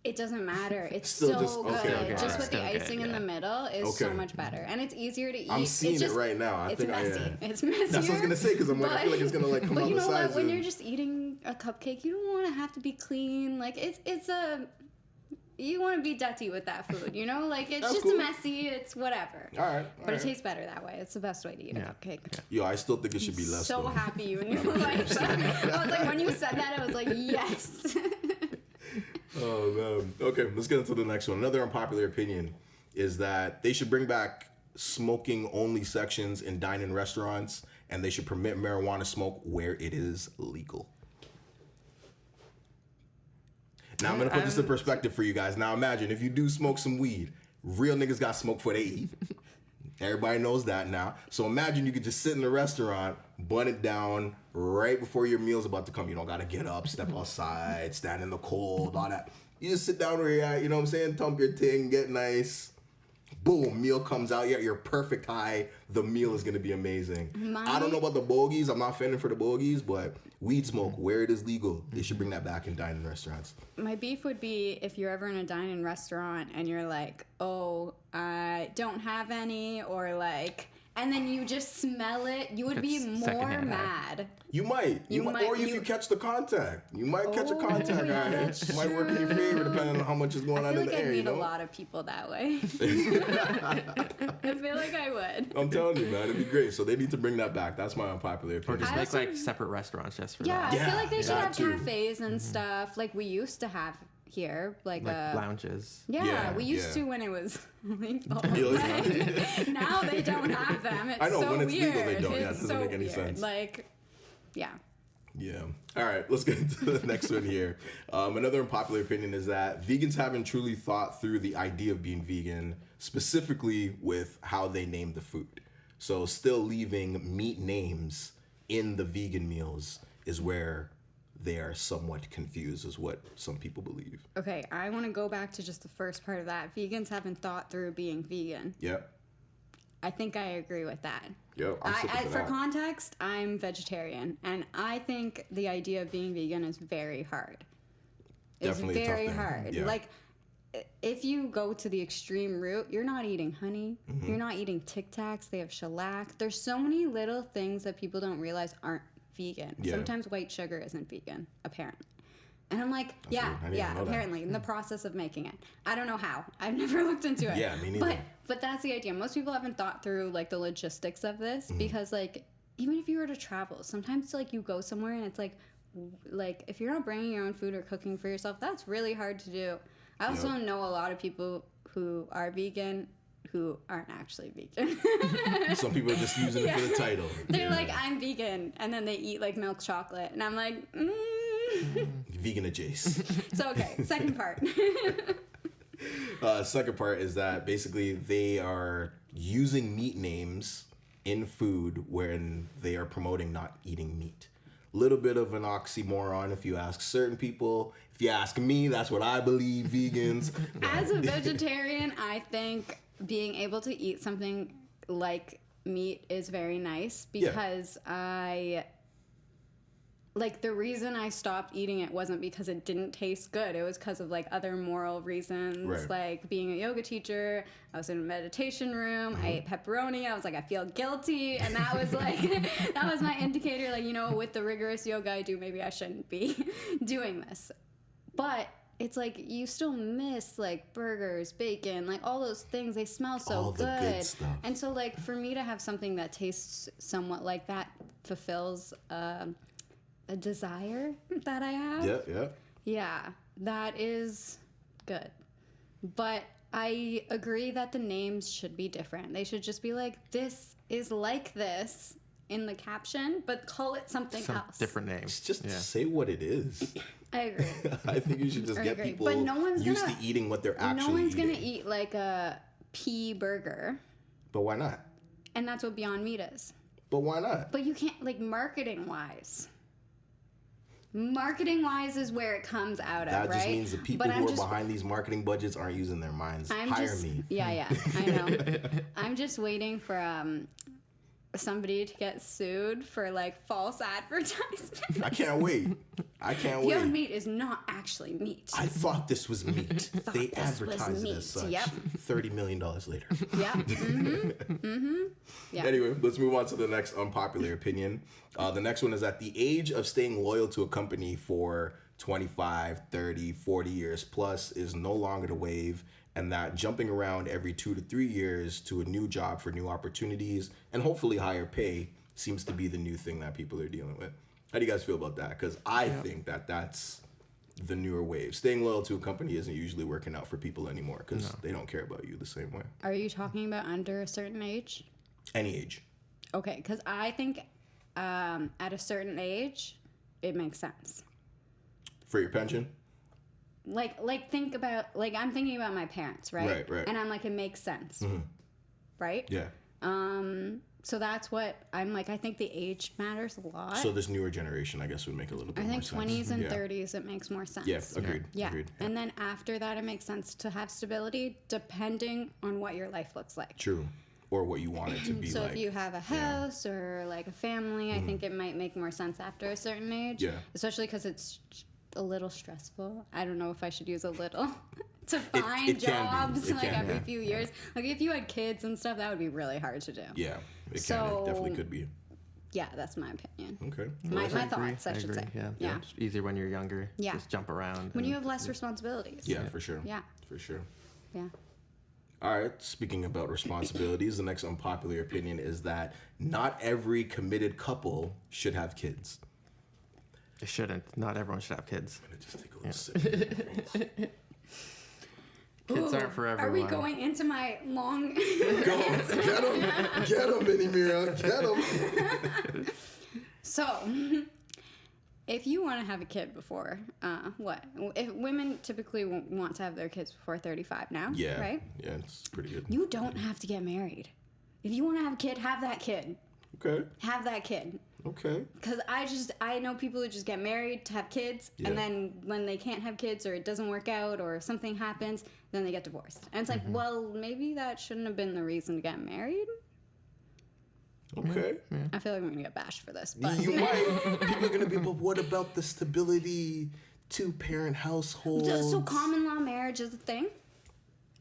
Speaker 2: It doesn't matter. It's
Speaker 1: Still
Speaker 2: so
Speaker 1: just-
Speaker 2: good.
Speaker 1: okay, okay,
Speaker 2: Just
Speaker 1: alright.
Speaker 2: with the
Speaker 3: Still good,
Speaker 2: icing in
Speaker 3: yeah.
Speaker 2: the middle is so
Speaker 1: Okay.
Speaker 2: much better, and it's easier to eat.
Speaker 1: I'm seeing
Speaker 2: It's just,
Speaker 1: it right now. I
Speaker 2: it's
Speaker 1: think
Speaker 2: messy.
Speaker 1: I.
Speaker 2: It's messy.
Speaker 1: That's what I was gonna say because I'm like, I feel like it's gonna like come
Speaker 2: But
Speaker 1: out
Speaker 2: you
Speaker 1: the
Speaker 2: know what?
Speaker 1: sides.
Speaker 2: When
Speaker 1: and-
Speaker 2: you're just eating a cupcake, you don't want to have to be clean. Like it's a. You want to be dirty with that food, you know? Like, it's
Speaker 1: That's
Speaker 2: just
Speaker 1: cool.
Speaker 2: messy, it's whatever.
Speaker 1: All right.
Speaker 2: But it tastes better that way. It's the best way to eat
Speaker 3: Yeah.
Speaker 2: a cupcake.
Speaker 1: Yo, I still think it should be less.
Speaker 2: So
Speaker 1: though.
Speaker 2: happy you knew. Like, I was like, when you said that, I was like, yes.
Speaker 1: Oh man. Okay, let's get into the next one. Another unpopular opinion is that they should bring back smoking only sections in dine-in restaurants, and they should permit marijuana smoke where it is legal. Now I'm gonna put this in perspective for you guys. Now imagine if you do smoke some weed, real niggas got smoke for they eat. Everybody knows that now. So imagine you could just sit in a restaurant, bun it down right before your meal's about to come. You don't gotta get up, step outside, stand in the cold, all that. You just sit down where you're at, you know what I'm saying? Thump your ting, get nice. Boom, meal comes out. You're at your perfect high. The meal is gonna be amazing. I don't know about the bogeys. I'm not fending for the bogeys, but weed smoke where it is legal, they should bring that back in dining restaurants.
Speaker 2: My beef would be if you're ever in a dine-in restaurant and you're like, oh, I don't have any, or like, and then you just smell it, you would be
Speaker 3: That's
Speaker 2: more
Speaker 3: secondhand,
Speaker 2: mad.
Speaker 1: You might. Or if you catch the contact. You might catch a
Speaker 2: Oh,
Speaker 1: contact.
Speaker 2: yeah,
Speaker 1: Right?
Speaker 2: that's
Speaker 1: Might work in your favor depending on how much is going
Speaker 2: I
Speaker 1: on
Speaker 2: feel
Speaker 1: in
Speaker 2: like
Speaker 1: the
Speaker 2: I'd
Speaker 1: air,
Speaker 2: meet
Speaker 1: you know?
Speaker 2: a lot of people that way. I feel like I would.
Speaker 1: I'm telling you, man, it'd be great. So they need to bring that back. That's my unpopular
Speaker 3: Or
Speaker 1: opinion.
Speaker 3: just
Speaker 2: I
Speaker 3: make
Speaker 2: also-
Speaker 3: like separate restaurants just for
Speaker 2: Yeah,
Speaker 3: that.
Speaker 2: I feel like they should
Speaker 1: Yeah,
Speaker 2: have
Speaker 1: too.
Speaker 2: cafes and stuff like we used to have here. Like
Speaker 3: lounges.
Speaker 2: Yeah,
Speaker 1: Yeah,
Speaker 2: we used
Speaker 1: yeah.
Speaker 2: to when it was legal.
Speaker 1: Yeah,
Speaker 2: Like, now they don't have them. It's
Speaker 1: I know,
Speaker 2: so
Speaker 1: when it's
Speaker 2: weird.
Speaker 1: legal, they don't. Yeah, it
Speaker 2: It's
Speaker 1: doesn't
Speaker 2: so
Speaker 1: make any
Speaker 2: weird.
Speaker 1: sense.
Speaker 2: Like, yeah.
Speaker 1: Yeah. All right, let's get into the next one here. Another unpopular opinion is that vegans haven't truly thought through the idea of being vegan, specifically with how they name the food. So still leaving meat names in the vegan meals. is where they are somewhat confused, is what some people believe.
Speaker 2: Okay, I want to go back to just the first part of that. Vegans haven't thought through being vegan.
Speaker 1: Yep.
Speaker 2: I think I agree with that.
Speaker 1: Yep.
Speaker 2: For context, I'm vegetarian, and I think the idea of being vegan is very hard. It's
Speaker 1: Definitely a tough
Speaker 2: very
Speaker 1: thing.
Speaker 2: hard.
Speaker 1: Yeah.
Speaker 2: Like, if you go to the extreme route, you're not eating honey.
Speaker 1: Mm-hmm.
Speaker 2: You're not eating Tic Tacs. They have shellac. There's so many little things that people don't realize aren't vegan.
Speaker 1: Yeah.
Speaker 2: Sometimes white sugar isn't vegan, apparently. And I'm like,
Speaker 1: weird. I didn't even know that.
Speaker 2: apparently, in the process of making it. I don't know how. I've never looked into it.
Speaker 1: Yeah, me neither.
Speaker 2: But that's the idea. Most people haven't thought through, like, the logistics of this
Speaker 1: Mm-hmm.
Speaker 2: because, like, even if you were to travel, sometimes, like, you go somewhere and it's like, if you're not bringing your own food or cooking for yourself, that's really hard to do. I also know a lot of people who are vegan who aren't actually vegan.
Speaker 1: Some people are just using it for the title.
Speaker 2: They're like, I'm vegan, and then they eat, like, milk chocolate, and I'm like,
Speaker 1: Vegan adjacent.
Speaker 2: So, okay, second part.
Speaker 1: Second part is that basically they are using meat names in food when they are promoting not eating meat. Little bit of an oxymoron if you ask certain people. If you ask me, that's what I believe, vegans.
Speaker 2: As a vegetarian, I think being able to eat something like meat is very nice because the reason I stopped eating it wasn't because it didn't taste good. It was because of, like, other moral reasons,
Speaker 1: Right.
Speaker 2: like being a yoga teacher. I was in a meditation room. I ate pepperoni. I was like, I feel guilty. And that was, like, that was my indicator, like, with the rigorous yoga I do, maybe I shouldn't be doing this. But it's like you still miss, like, burgers, bacon, like, all those things. They smell so
Speaker 1: All the good stuff.
Speaker 2: And so, like, for me to have something that tastes somewhat like that fulfills a desire that I have.
Speaker 1: Yeah.
Speaker 2: Yeah, that is good. But I agree that the names should be different. They should just be like, this is like this in the caption, but call it something
Speaker 3: Some
Speaker 2: else.
Speaker 3: different names.
Speaker 1: Just say what it is.
Speaker 2: I agree.
Speaker 1: I think you should just get
Speaker 2: agree.
Speaker 1: people
Speaker 2: But no one's
Speaker 1: used
Speaker 2: gonna-
Speaker 1: to eating what they're actually
Speaker 2: No one's
Speaker 1: eating.
Speaker 2: going to eat like a pea burger,
Speaker 1: But why not?
Speaker 2: and that's what Beyond Meat is.
Speaker 1: But why not?
Speaker 2: But you can't, like, marketing-wise. Marketing-wise is where it comes out
Speaker 1: That
Speaker 2: of, right?
Speaker 1: just means the people
Speaker 2: But
Speaker 1: who
Speaker 2: I'm
Speaker 1: are
Speaker 2: just-
Speaker 1: behind these marketing budgets aren't using their minds. Hire me.
Speaker 2: Yeah, I know. I'm just waiting for somebody to get sued for, like, false advertisement.
Speaker 1: I can't wait.
Speaker 2: Beyond Meat is not actually meat.
Speaker 1: I thought this was meat. They
Speaker 2: this was
Speaker 1: advertised it
Speaker 2: meat.
Speaker 1: as such.
Speaker 2: Yep.
Speaker 1: $30 million later.
Speaker 2: Yeah. Yeah.
Speaker 1: Anyway, let's move on to the next unpopular opinion. The next one is that the age of staying loyal to a company for 25, 30, 40 years plus is no longer the wave, and that jumping around every 2 to 3 years to a new job for new opportunities and hopefully higher pay seems to be the new thing that people are dealing with. How do you guys feel about that? Because I think that that's the newer wave. Staying loyal to a company isn't usually working out for people anymore because they don't care about you the same way.
Speaker 2: Are you talking about under a certain age?
Speaker 1: Any age.
Speaker 2: Okay, because I think at a certain age, it makes sense.
Speaker 1: For your pension?
Speaker 2: Like think about, like, I'm thinking about my parents, right?
Speaker 1: Right.
Speaker 2: And I'm like, it makes sense, right?
Speaker 1: Yeah.
Speaker 2: So that's what I'm like. I think the age matters a lot.
Speaker 1: So this newer generation, I guess, would make a little bit
Speaker 2: I
Speaker 1: more
Speaker 2: think
Speaker 1: sense.
Speaker 2: 20s and
Speaker 1: Yeah.
Speaker 2: 30s, it makes more sense.
Speaker 1: Yeah, agreed.
Speaker 2: Yeah.
Speaker 1: Agreed.
Speaker 2: And then after that, it makes sense to have stability depending on what your life looks like.
Speaker 1: True. Or what you want it to be
Speaker 2: So
Speaker 1: like.
Speaker 2: if you have a house or like a family, I think it might make more sense after a certain age.
Speaker 1: Yeah.
Speaker 2: Especially because it's a little stressful. I don't know if I should use a little to find
Speaker 1: it can be.
Speaker 2: jobs
Speaker 1: It
Speaker 2: like
Speaker 1: can
Speaker 2: every
Speaker 1: be.
Speaker 2: few years. Like if you had kids and stuff, that would be really hard to do.
Speaker 1: Yeah, it
Speaker 2: So-
Speaker 1: can. It definitely could be.
Speaker 2: Yeah, that's my opinion.
Speaker 1: Okay.
Speaker 2: My
Speaker 3: I agree.
Speaker 2: thoughts, I should
Speaker 3: agree.
Speaker 2: say.
Speaker 3: Yeah.
Speaker 2: Yeah.
Speaker 3: It's easier when you're younger.
Speaker 2: Yeah.
Speaker 3: Just jump around.
Speaker 2: When
Speaker 3: and-
Speaker 2: you have less responsibilities.
Speaker 1: Yeah, for sure.
Speaker 2: Yeah.
Speaker 1: For sure.
Speaker 2: Yeah.
Speaker 1: All right. Speaking about responsibilities, the next unpopular opinion is that not every committed couple should have kids.
Speaker 3: It shouldn't. Not everyone should have kids.
Speaker 1: I'm gonna just take a little sip.
Speaker 3: Kids aren't for everyone.
Speaker 2: Are we going into my long...
Speaker 1: Go, get him, Minnie Mira, get him.
Speaker 2: So, if you want to have a kid before, what? If women typically want to have their kids before 35 now,
Speaker 1: Yeah.
Speaker 2: right?
Speaker 1: Yeah, it's pretty good.
Speaker 2: You don't have to get married. If you want to have a kid, have that kid.
Speaker 1: Okay.
Speaker 2: Have that kid.
Speaker 1: Okay.
Speaker 2: Because I know people who just get married to have kids,
Speaker 1: Yeah.
Speaker 2: and then when they can't have kids or it doesn't work out or something happens, then they get divorced. And it's like, well, maybe that shouldn't have been the reason to get married.
Speaker 1: Okay.
Speaker 3: Yeah.
Speaker 2: I feel like I'm going to get bashed for this. But
Speaker 1: You might. People are going to be, but what about the stability, two-parent households?
Speaker 2: So common law marriage is a thing.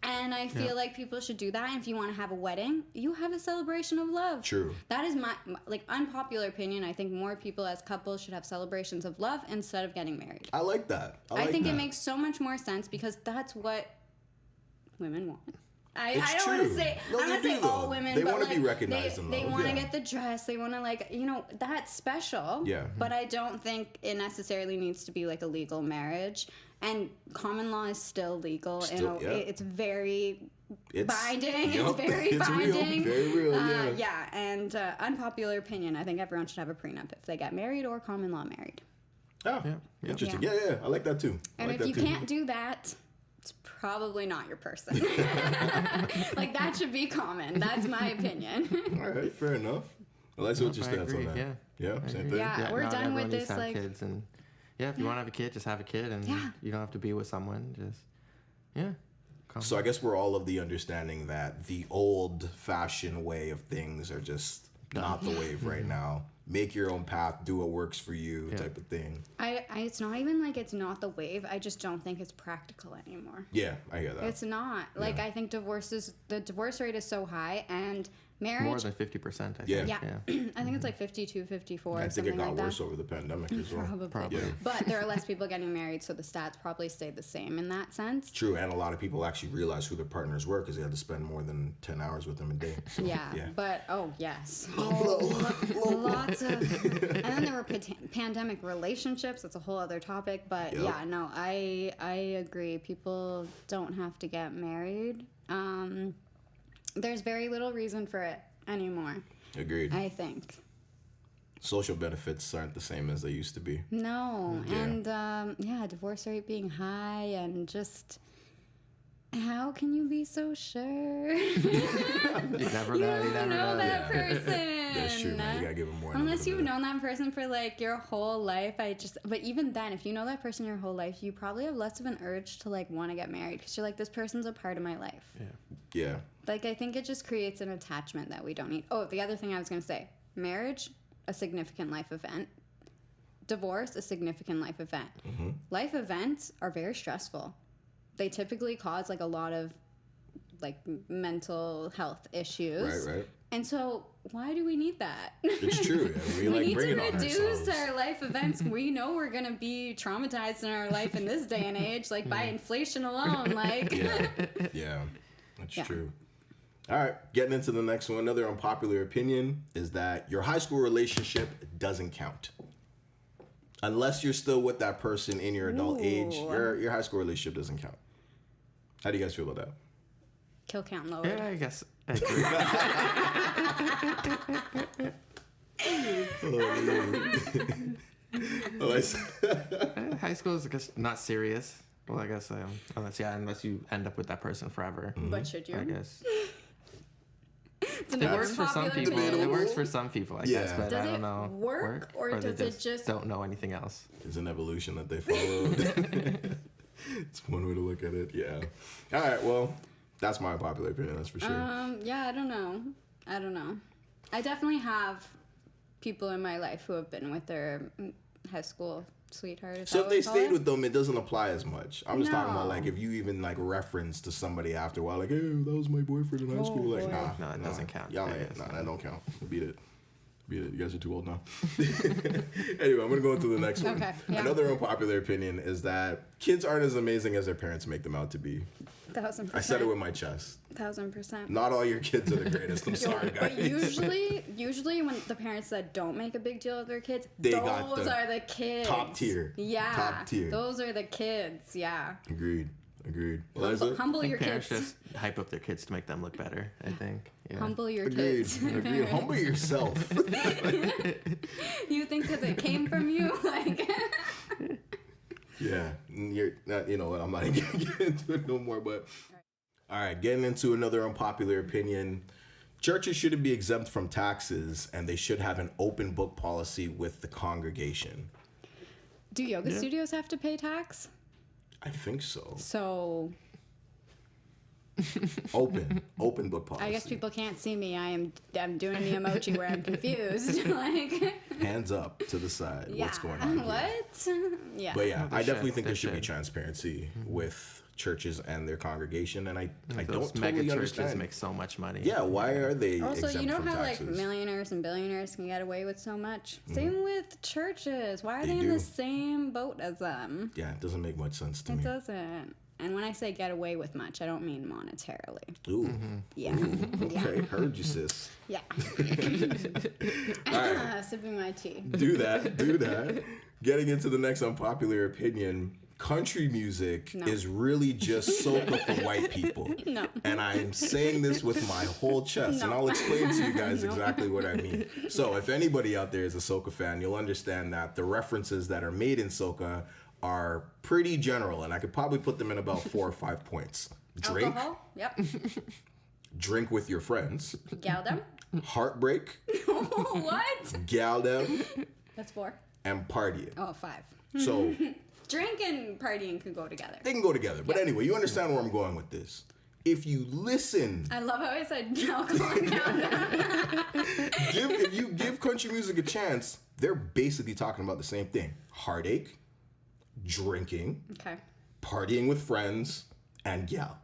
Speaker 2: And I feel like people should do that. And if you want to have a wedding, you have a celebration of love.
Speaker 1: True.
Speaker 2: That is my like unpopular opinion. I think more people as couples should have celebrations of love instead of getting married.
Speaker 1: I like that.
Speaker 2: I think it makes so much more sense because that's what women want. I don't want to
Speaker 1: true.
Speaker 2: say
Speaker 1: No,
Speaker 2: I'm
Speaker 1: they
Speaker 2: not saying
Speaker 1: do,
Speaker 2: all
Speaker 1: though.
Speaker 2: women,
Speaker 1: They
Speaker 2: but
Speaker 1: wanna
Speaker 2: like,
Speaker 1: be recognized in
Speaker 2: they
Speaker 1: love,
Speaker 2: want to
Speaker 1: yeah.
Speaker 2: get the dress. They want to like that's special.
Speaker 1: Yeah.
Speaker 2: But I don't think it necessarily needs to be like a legal marriage. And common law is still legal.
Speaker 1: Still, yeah.
Speaker 2: It's very
Speaker 1: It's
Speaker 2: binding.
Speaker 1: yup,
Speaker 2: It's very
Speaker 1: it's
Speaker 2: binding.
Speaker 1: Real, very real.
Speaker 2: Yeah. And unpopular opinion. I think everyone should have a prenup if they get married or common law married.
Speaker 1: Oh,
Speaker 3: Yeah.
Speaker 1: interesting.
Speaker 2: Yeah.
Speaker 1: Yeah. I like that too.
Speaker 2: And
Speaker 1: I like
Speaker 2: if you
Speaker 1: that too.
Speaker 2: can't do that, it's probably not your person. Like that should be common. That's my opinion.
Speaker 1: All right, fair enough. Alyasa, what's your
Speaker 3: I
Speaker 1: stance
Speaker 3: agree,
Speaker 1: on that?
Speaker 3: yeah.
Speaker 1: Yeah,
Speaker 3: I
Speaker 1: same
Speaker 3: agree.
Speaker 1: thing.
Speaker 2: Yeah. We're
Speaker 3: not
Speaker 2: done
Speaker 3: everyone
Speaker 2: with
Speaker 3: needs
Speaker 2: this,
Speaker 3: to have
Speaker 2: like-
Speaker 3: kids, and if you want to have a kid, just have a kid, and you don't have to be with someone. Just
Speaker 1: So I guess we're all of the understanding that the old-fashioned way of things are just not the wave right now. Make your own path, do what works for you, type of thing.
Speaker 2: It's not even like it's not the wave. I just don't think it's practical anymore.
Speaker 1: Yeah, I hear that.
Speaker 2: It's not. Like I think the divorce rate is so high and marriage.
Speaker 3: more than 50%. I think.
Speaker 1: Yeah.
Speaker 2: Yeah. I think it's like 52, 54,
Speaker 1: I think
Speaker 2: something
Speaker 1: it got
Speaker 2: like
Speaker 1: worse
Speaker 2: that.
Speaker 1: over the pandemic as well.
Speaker 2: Probably.
Speaker 1: Yeah.
Speaker 2: But there are less people getting married, so the stats probably stayed the same in that sense.
Speaker 1: True, and a lot of people actually realized who their partners were because they had to spend more than 10 hours with them a day. So,
Speaker 2: Yeah,
Speaker 1: yeah.
Speaker 2: but yes, lots of, and then there were pandemic relationships. That's a whole other topic. But
Speaker 1: Yep.
Speaker 2: yeah, no, I agree. People don't have to get married. There's very little reason for it anymore.
Speaker 1: Agreed.
Speaker 2: I think.
Speaker 1: Social benefits aren't the same as they used to be.
Speaker 2: No,
Speaker 1: Yeah.
Speaker 2: and divorce rate being high and just. How can you be so sure?
Speaker 3: You never know. You never
Speaker 2: know
Speaker 3: know.
Speaker 2: that
Speaker 1: Yeah.
Speaker 2: person.
Speaker 1: That's true, man. You gotta give them more. than a
Speaker 2: Unless
Speaker 1: little
Speaker 2: you've
Speaker 1: bit.
Speaker 2: known that person for like your whole life, but even then, if you know that person your whole life, you probably have less of an urge to like want to get married because you're like, this person's a part of my life.
Speaker 1: Yeah.
Speaker 2: Like, I think it just creates an attachment that we don't need. Oh, the other thing I was going to say, marriage, a significant life event. Divorce, a significant life event.
Speaker 1: Mm-hmm.
Speaker 2: Life events are very stressful. They typically cause like a lot of like mental health issues.
Speaker 1: Right.
Speaker 2: And so why do we need that?
Speaker 1: It's true. Yeah. We
Speaker 2: We
Speaker 1: like
Speaker 2: need
Speaker 1: bring
Speaker 2: to
Speaker 1: it on
Speaker 2: reduce
Speaker 1: ourselves.
Speaker 2: our life events. We know we're gonna be traumatized in our life in this day and age, like by inflation alone. Like,
Speaker 1: Yeah. That's
Speaker 2: Yeah.
Speaker 1: true. All right, getting into the next one. Another unpopular opinion is that your high school relationship doesn't count. Unless you're still with that person in your adult age, your high school relationship doesn't count. How do you guys feel about that?
Speaker 2: kill count lowered.
Speaker 3: Yeah, I guess. I agree. High school is just not serious. Well, I guess unless you end up with that person forever.
Speaker 2: But should you?
Speaker 3: I guess
Speaker 2: It's
Speaker 3: it
Speaker 2: another
Speaker 3: works for some
Speaker 2: popular
Speaker 3: people.
Speaker 2: opinion.
Speaker 3: It works for some people, I guess.
Speaker 1: Yeah.
Speaker 3: But
Speaker 2: Does
Speaker 3: I
Speaker 2: it
Speaker 3: don't know.
Speaker 2: work, or
Speaker 3: they
Speaker 2: does it just-
Speaker 3: don't know anything else?
Speaker 1: It's an evolution that they followed. It's one way to look at it. Yeah. All right. Well, that's my unpopular opinion. That's for sure.
Speaker 2: Yeah, I don't know. I definitely have people in my life who have been with their high school sweetheart. Is
Speaker 1: So
Speaker 2: that
Speaker 1: if
Speaker 2: what
Speaker 1: they
Speaker 2: we call
Speaker 1: stayed
Speaker 2: it?
Speaker 1: with them, it doesn't apply as much. I'm just talking about
Speaker 2: No.
Speaker 1: like if you even like reference to somebody after a while, like, hey, that was my boyfriend in high school. Like,
Speaker 2: boy.
Speaker 1: nah,
Speaker 3: No, it doesn't count,
Speaker 1: Y'all
Speaker 3: I
Speaker 1: ain't,
Speaker 3: guess.
Speaker 1: nah, that don't count. Beat it. You guys are too old now. Anyway, I'm gonna go into the next one.
Speaker 2: Okay, yeah.
Speaker 1: Another unpopular opinion is that kids aren't as amazing as their parents make them out to be.
Speaker 2: 1000%.
Speaker 1: I said it with my chest.
Speaker 2: 1000%.
Speaker 1: Not all your kids are the greatest. I'm sorry, guys.
Speaker 2: But usually when the parents that don't make a big deal of their kids,
Speaker 1: They got
Speaker 2: those
Speaker 1: the
Speaker 2: are the kids.
Speaker 1: top tier.
Speaker 2: Yeah.
Speaker 1: Top tier.
Speaker 2: Those are the kids. Yeah.
Speaker 1: Agreed. Eliza?
Speaker 2: Humble your
Speaker 3: Parents
Speaker 2: kids.
Speaker 3: just hype up their kids to make them look better. I think. Yeah.
Speaker 2: Humble your
Speaker 1: Agreed.
Speaker 2: kids.
Speaker 1: Agreed. Humble yourself.
Speaker 2: You think because it came from you, like.
Speaker 1: Yeah, you're not. You know what? I'm not even gonna get into it no more. But all right, getting into another unpopular opinion: Churches shouldn't be exempt from taxes, and they should have an open book policy with the congregation.
Speaker 2: Do yoga studios have to pay tax?
Speaker 1: I think so.
Speaker 2: So
Speaker 1: Open book policy.
Speaker 2: I guess people can't see me. I'm doing the emoji where I'm confused. Like
Speaker 1: Hands up to the side.
Speaker 2: yeah.
Speaker 1: What's going on here?
Speaker 2: What? Yeah.
Speaker 1: But yeah,
Speaker 3: They
Speaker 1: I definitely
Speaker 3: should.
Speaker 1: think
Speaker 3: They
Speaker 1: there should be
Speaker 3: should.
Speaker 1: transparency with churches and their congregation, and I
Speaker 3: Those
Speaker 1: don't
Speaker 3: mega
Speaker 1: totally
Speaker 3: churches
Speaker 1: understand.
Speaker 3: make so much money.
Speaker 1: Yeah, why are they
Speaker 2: Also,
Speaker 1: exempt
Speaker 2: you know
Speaker 1: from
Speaker 2: how
Speaker 1: taxes?
Speaker 2: like millionaires and billionaires can get away with so much? Same with churches. Why are
Speaker 1: They
Speaker 2: they in
Speaker 1: do.
Speaker 2: the same boat as them?
Speaker 1: Yeah, it doesn't make much sense to
Speaker 2: It
Speaker 1: me.
Speaker 2: doesn't. And when I say get away with much, I don't mean monetarily.
Speaker 1: Ooh,
Speaker 2: Yeah. Yeah.
Speaker 1: okay, heard you, sis.
Speaker 2: Yeah.
Speaker 1: All right,
Speaker 2: Sipping my tea.
Speaker 1: do that. Getting into the next unpopular opinion. Country music
Speaker 2: No.
Speaker 1: is really just soca for white people.
Speaker 2: No.
Speaker 1: And I'm saying this with my whole chest, and
Speaker 2: No.
Speaker 1: I'll explain to you guys exactly what I mean. So, if anybody out there is a soca fan, you'll understand that the references that are made in soca are pretty general, and I could probably put them in about 4 or 5 points. Drink,
Speaker 2: Alcohol? Yep.
Speaker 1: drink with your friends,
Speaker 2: Gal them?
Speaker 1: heartbreak,
Speaker 2: What?
Speaker 1: gal them,
Speaker 2: That's 4.
Speaker 1: and partying.
Speaker 2: Oh, 5.
Speaker 1: So
Speaker 2: Drink and partying could go together.
Speaker 1: they can go together. But anyway, you understand where I'm going with this. If you listen,
Speaker 2: I love how I said alcohol and gal them.
Speaker 1: if you give country music a chance, they're basically talking about the same thing. Heartache, drinking,
Speaker 2: Okay.
Speaker 1: partying with friends, and gal.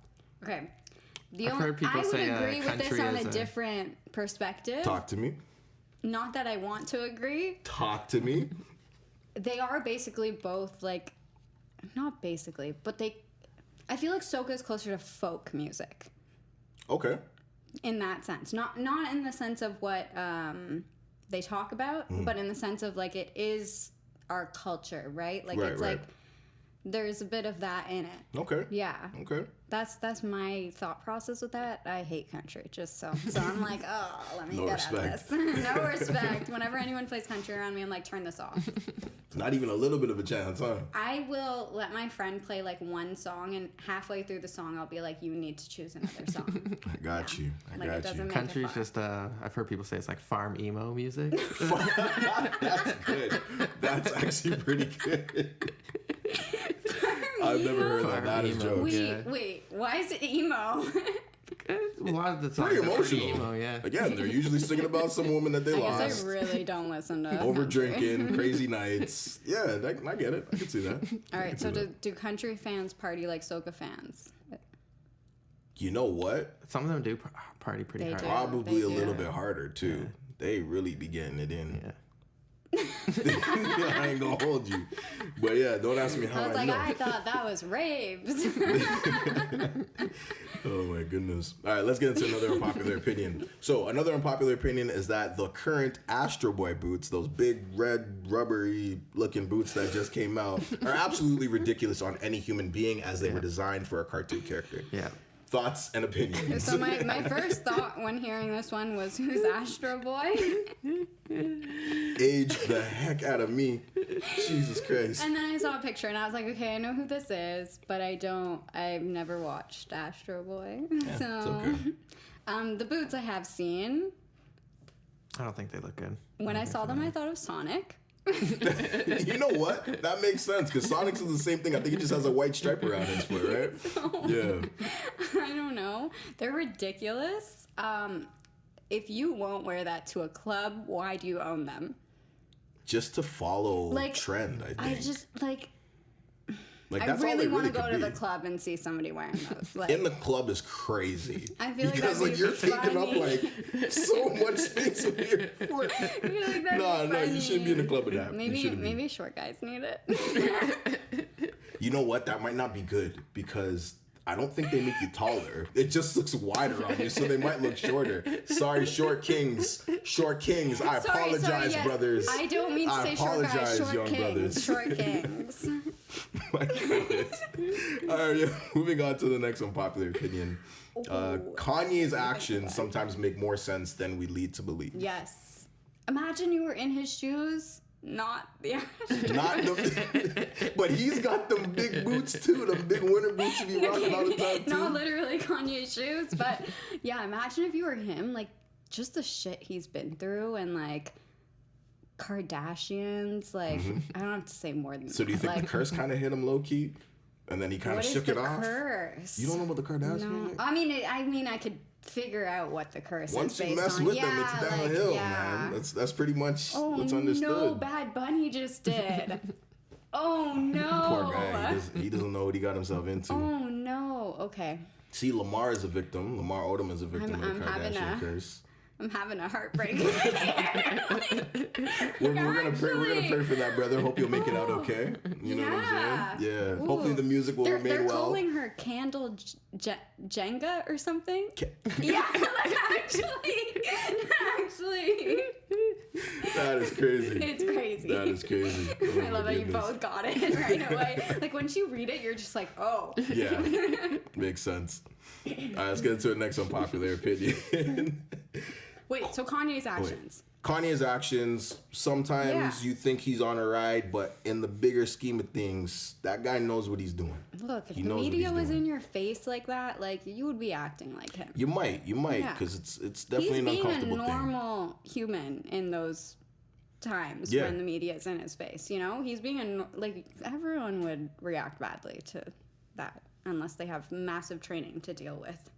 Speaker 2: Okay.
Speaker 3: I've heard people
Speaker 2: I would
Speaker 3: say,
Speaker 2: agree with this
Speaker 3: country
Speaker 2: on
Speaker 3: is
Speaker 2: a
Speaker 3: a-
Speaker 2: different perspective.
Speaker 1: Talk to me.
Speaker 2: Not that I want to agree.
Speaker 1: Talk to me.
Speaker 2: They are basically both like, not basically, but I feel like soca is closer to folk music
Speaker 1: Okay.
Speaker 2: in that sense. Not in the sense of what they talk about, but in the sense of like it is our culture, right? Like
Speaker 1: Right,
Speaker 2: it's
Speaker 1: right.
Speaker 2: like there's a bit of that in it.
Speaker 1: Okay.
Speaker 2: Yeah.
Speaker 1: Okay.
Speaker 2: That's my thought process with that. I hate country, just so I'm like, oh, let me
Speaker 1: No
Speaker 2: get
Speaker 1: respect.
Speaker 2: out of this. No respect. Whenever anyone plays country around me, I'm like, turn this off.
Speaker 1: Not even a little bit of a chance, huh?
Speaker 2: I will let my friend play like one song, and halfway through the song, I'll be like, you need to choose another song.
Speaker 1: I got you. I
Speaker 2: Like, it
Speaker 1: got you.
Speaker 2: doesn't make
Speaker 3: Country's
Speaker 2: it fun.
Speaker 3: just I've heard people say it's like farm emo music.
Speaker 1: That's good. That's actually pretty good. I've never heard that. That is
Speaker 3: Emo.
Speaker 1: jokes.
Speaker 3: Yeah.
Speaker 2: Wait, why is it emo?
Speaker 3: A lot of the songs
Speaker 1: Pretty
Speaker 3: are
Speaker 1: emotional.
Speaker 3: emo, yeah.
Speaker 1: Again, they're usually singing about some woman that they
Speaker 2: I
Speaker 1: lost.
Speaker 2: guess I really don't listen to
Speaker 1: Over
Speaker 2: country.
Speaker 1: drinking, crazy nights. Yeah, I get it. I can see that.
Speaker 2: All
Speaker 1: I
Speaker 2: right,
Speaker 1: can
Speaker 2: so
Speaker 1: see that.
Speaker 2: do country fans party like soca fans?
Speaker 1: You know what?
Speaker 3: Some of them do party pretty
Speaker 2: They
Speaker 3: hard.
Speaker 2: do.
Speaker 1: Probably
Speaker 2: they
Speaker 1: a
Speaker 2: do.
Speaker 1: little bit harder too. They really be getting it in.
Speaker 3: Yeah.
Speaker 1: I ain't gonna hold you, but yeah, don't ask me how
Speaker 2: I was
Speaker 1: I
Speaker 2: like,
Speaker 1: know.
Speaker 2: I thought that was raves.
Speaker 1: Oh my goodness. All right, let's get into another unpopular opinion. So another unpopular opinion is that the current Astro Boy boots, those big red rubbery looking boots that just came out, are absolutely ridiculous on any human being as they were designed for a cartoon character.
Speaker 3: Yeah.
Speaker 1: Thoughts and opinions.
Speaker 2: So my first thought when hearing this one was, who's Astro Boy?
Speaker 1: Age the heck out of me. Jesus Christ.
Speaker 2: And then I saw a picture and I was like, okay, I know who this is, but I've never watched Astro Boy.
Speaker 1: It's
Speaker 2: So
Speaker 1: okay.
Speaker 2: the boots I have seen.
Speaker 3: I don't think they look good.
Speaker 2: When I saw them, I thought of Sonic.
Speaker 1: You know what? That makes sense because Sonic's is the same thing. I think he just has a white stripe around his foot, right? Yeah.
Speaker 2: I don't know. They're ridiculous. If you won't wear that to a club, why do you own them?
Speaker 1: Just to follow
Speaker 2: Like,
Speaker 1: trend, I think.
Speaker 2: I just like.
Speaker 1: Like,
Speaker 2: I
Speaker 1: that's all
Speaker 2: really
Speaker 1: they
Speaker 2: want to
Speaker 1: could
Speaker 2: go to
Speaker 1: be.
Speaker 2: the club and see somebody wearing those. Like,
Speaker 1: In the club is crazy.
Speaker 2: I feel like
Speaker 1: because
Speaker 2: that'd be
Speaker 1: you're taking up
Speaker 2: funny.
Speaker 1: like so much space with your foot.
Speaker 2: I feel like that'd
Speaker 1: No,
Speaker 2: be
Speaker 1: no, you
Speaker 2: funny.
Speaker 1: shouldn't be in the club with that. You
Speaker 2: Maybe
Speaker 1: shouldn't be.
Speaker 2: short guys need it.
Speaker 1: You know what? That might not be good because I don't think they make you taller. It just looks wider on you, so they might look shorter. Sorry, short kings. Short kings. I apologize,
Speaker 2: yes.
Speaker 1: brothers.
Speaker 2: I don't mean to
Speaker 1: I
Speaker 2: say short guys,
Speaker 1: apologize,
Speaker 2: short
Speaker 1: young
Speaker 2: kings.
Speaker 1: brothers.
Speaker 2: Short kings.
Speaker 1: My goodness. All right, yeah. Moving on to the next unpopular opinion. Kanye's actions sometimes make more sense than we lead to believe.
Speaker 2: Yes. Imagine you were in his shoes, not the Astro.
Speaker 1: Not the, but he's got them big boots too, them big winter boots he be rocking all the time too.
Speaker 2: Not literally Kanye's shoes, but yeah, imagine if you were him. Like, just the shit he's been through and like Kardashians. Like I don't have to say more than that.
Speaker 1: So do you think
Speaker 2: like,
Speaker 1: the curse kind of hit him low key, and then he kind of shook it off?
Speaker 2: Curse?
Speaker 1: You don't know what the Kardashians?
Speaker 2: No, I mean, I could figure out what the curse
Speaker 1: Once
Speaker 2: is based
Speaker 1: you mess
Speaker 2: on.
Speaker 1: with
Speaker 2: yeah,
Speaker 1: them, it's downhill, man. That's pretty much what's understood.
Speaker 2: No, Bad Bunny just did. Oh no!
Speaker 1: Poor guy. He doesn't know what he got himself into.
Speaker 2: Oh no! Okay.
Speaker 1: See, Lamar is a victim. Lamar Odom is a victim of the Kardashian curse.
Speaker 2: I'm having a heartbreak.
Speaker 1: We're gonna pray for that, brother. Hope you'll make it out okay. You know what I'm saying? Yeah. Ooh. Hopefully the music will remain well. They're calling
Speaker 2: her Candle Jenga or something. Yeah, like actually.
Speaker 1: That is crazy.
Speaker 2: It's crazy.
Speaker 1: That is crazy. Oh,
Speaker 2: I love how you both got it right away. Like once you read it, you're just like, oh.
Speaker 1: Yeah, makes sense. All right, let's get into the next unpopular opinion.
Speaker 2: Wait, so Kanye's actions.
Speaker 1: Kanye's actions, sometimes you think he's on a ride, but in the bigger scheme of things, that guy knows what he's doing.
Speaker 2: Look, if the media was in your face like that, like you would be acting like him.
Speaker 1: You might, because it's definitely an uncomfortable thing.
Speaker 2: He's being a normal human in those times when the media is in his face. You know, he's being like everyone would react badly to that unless they have massive training to deal with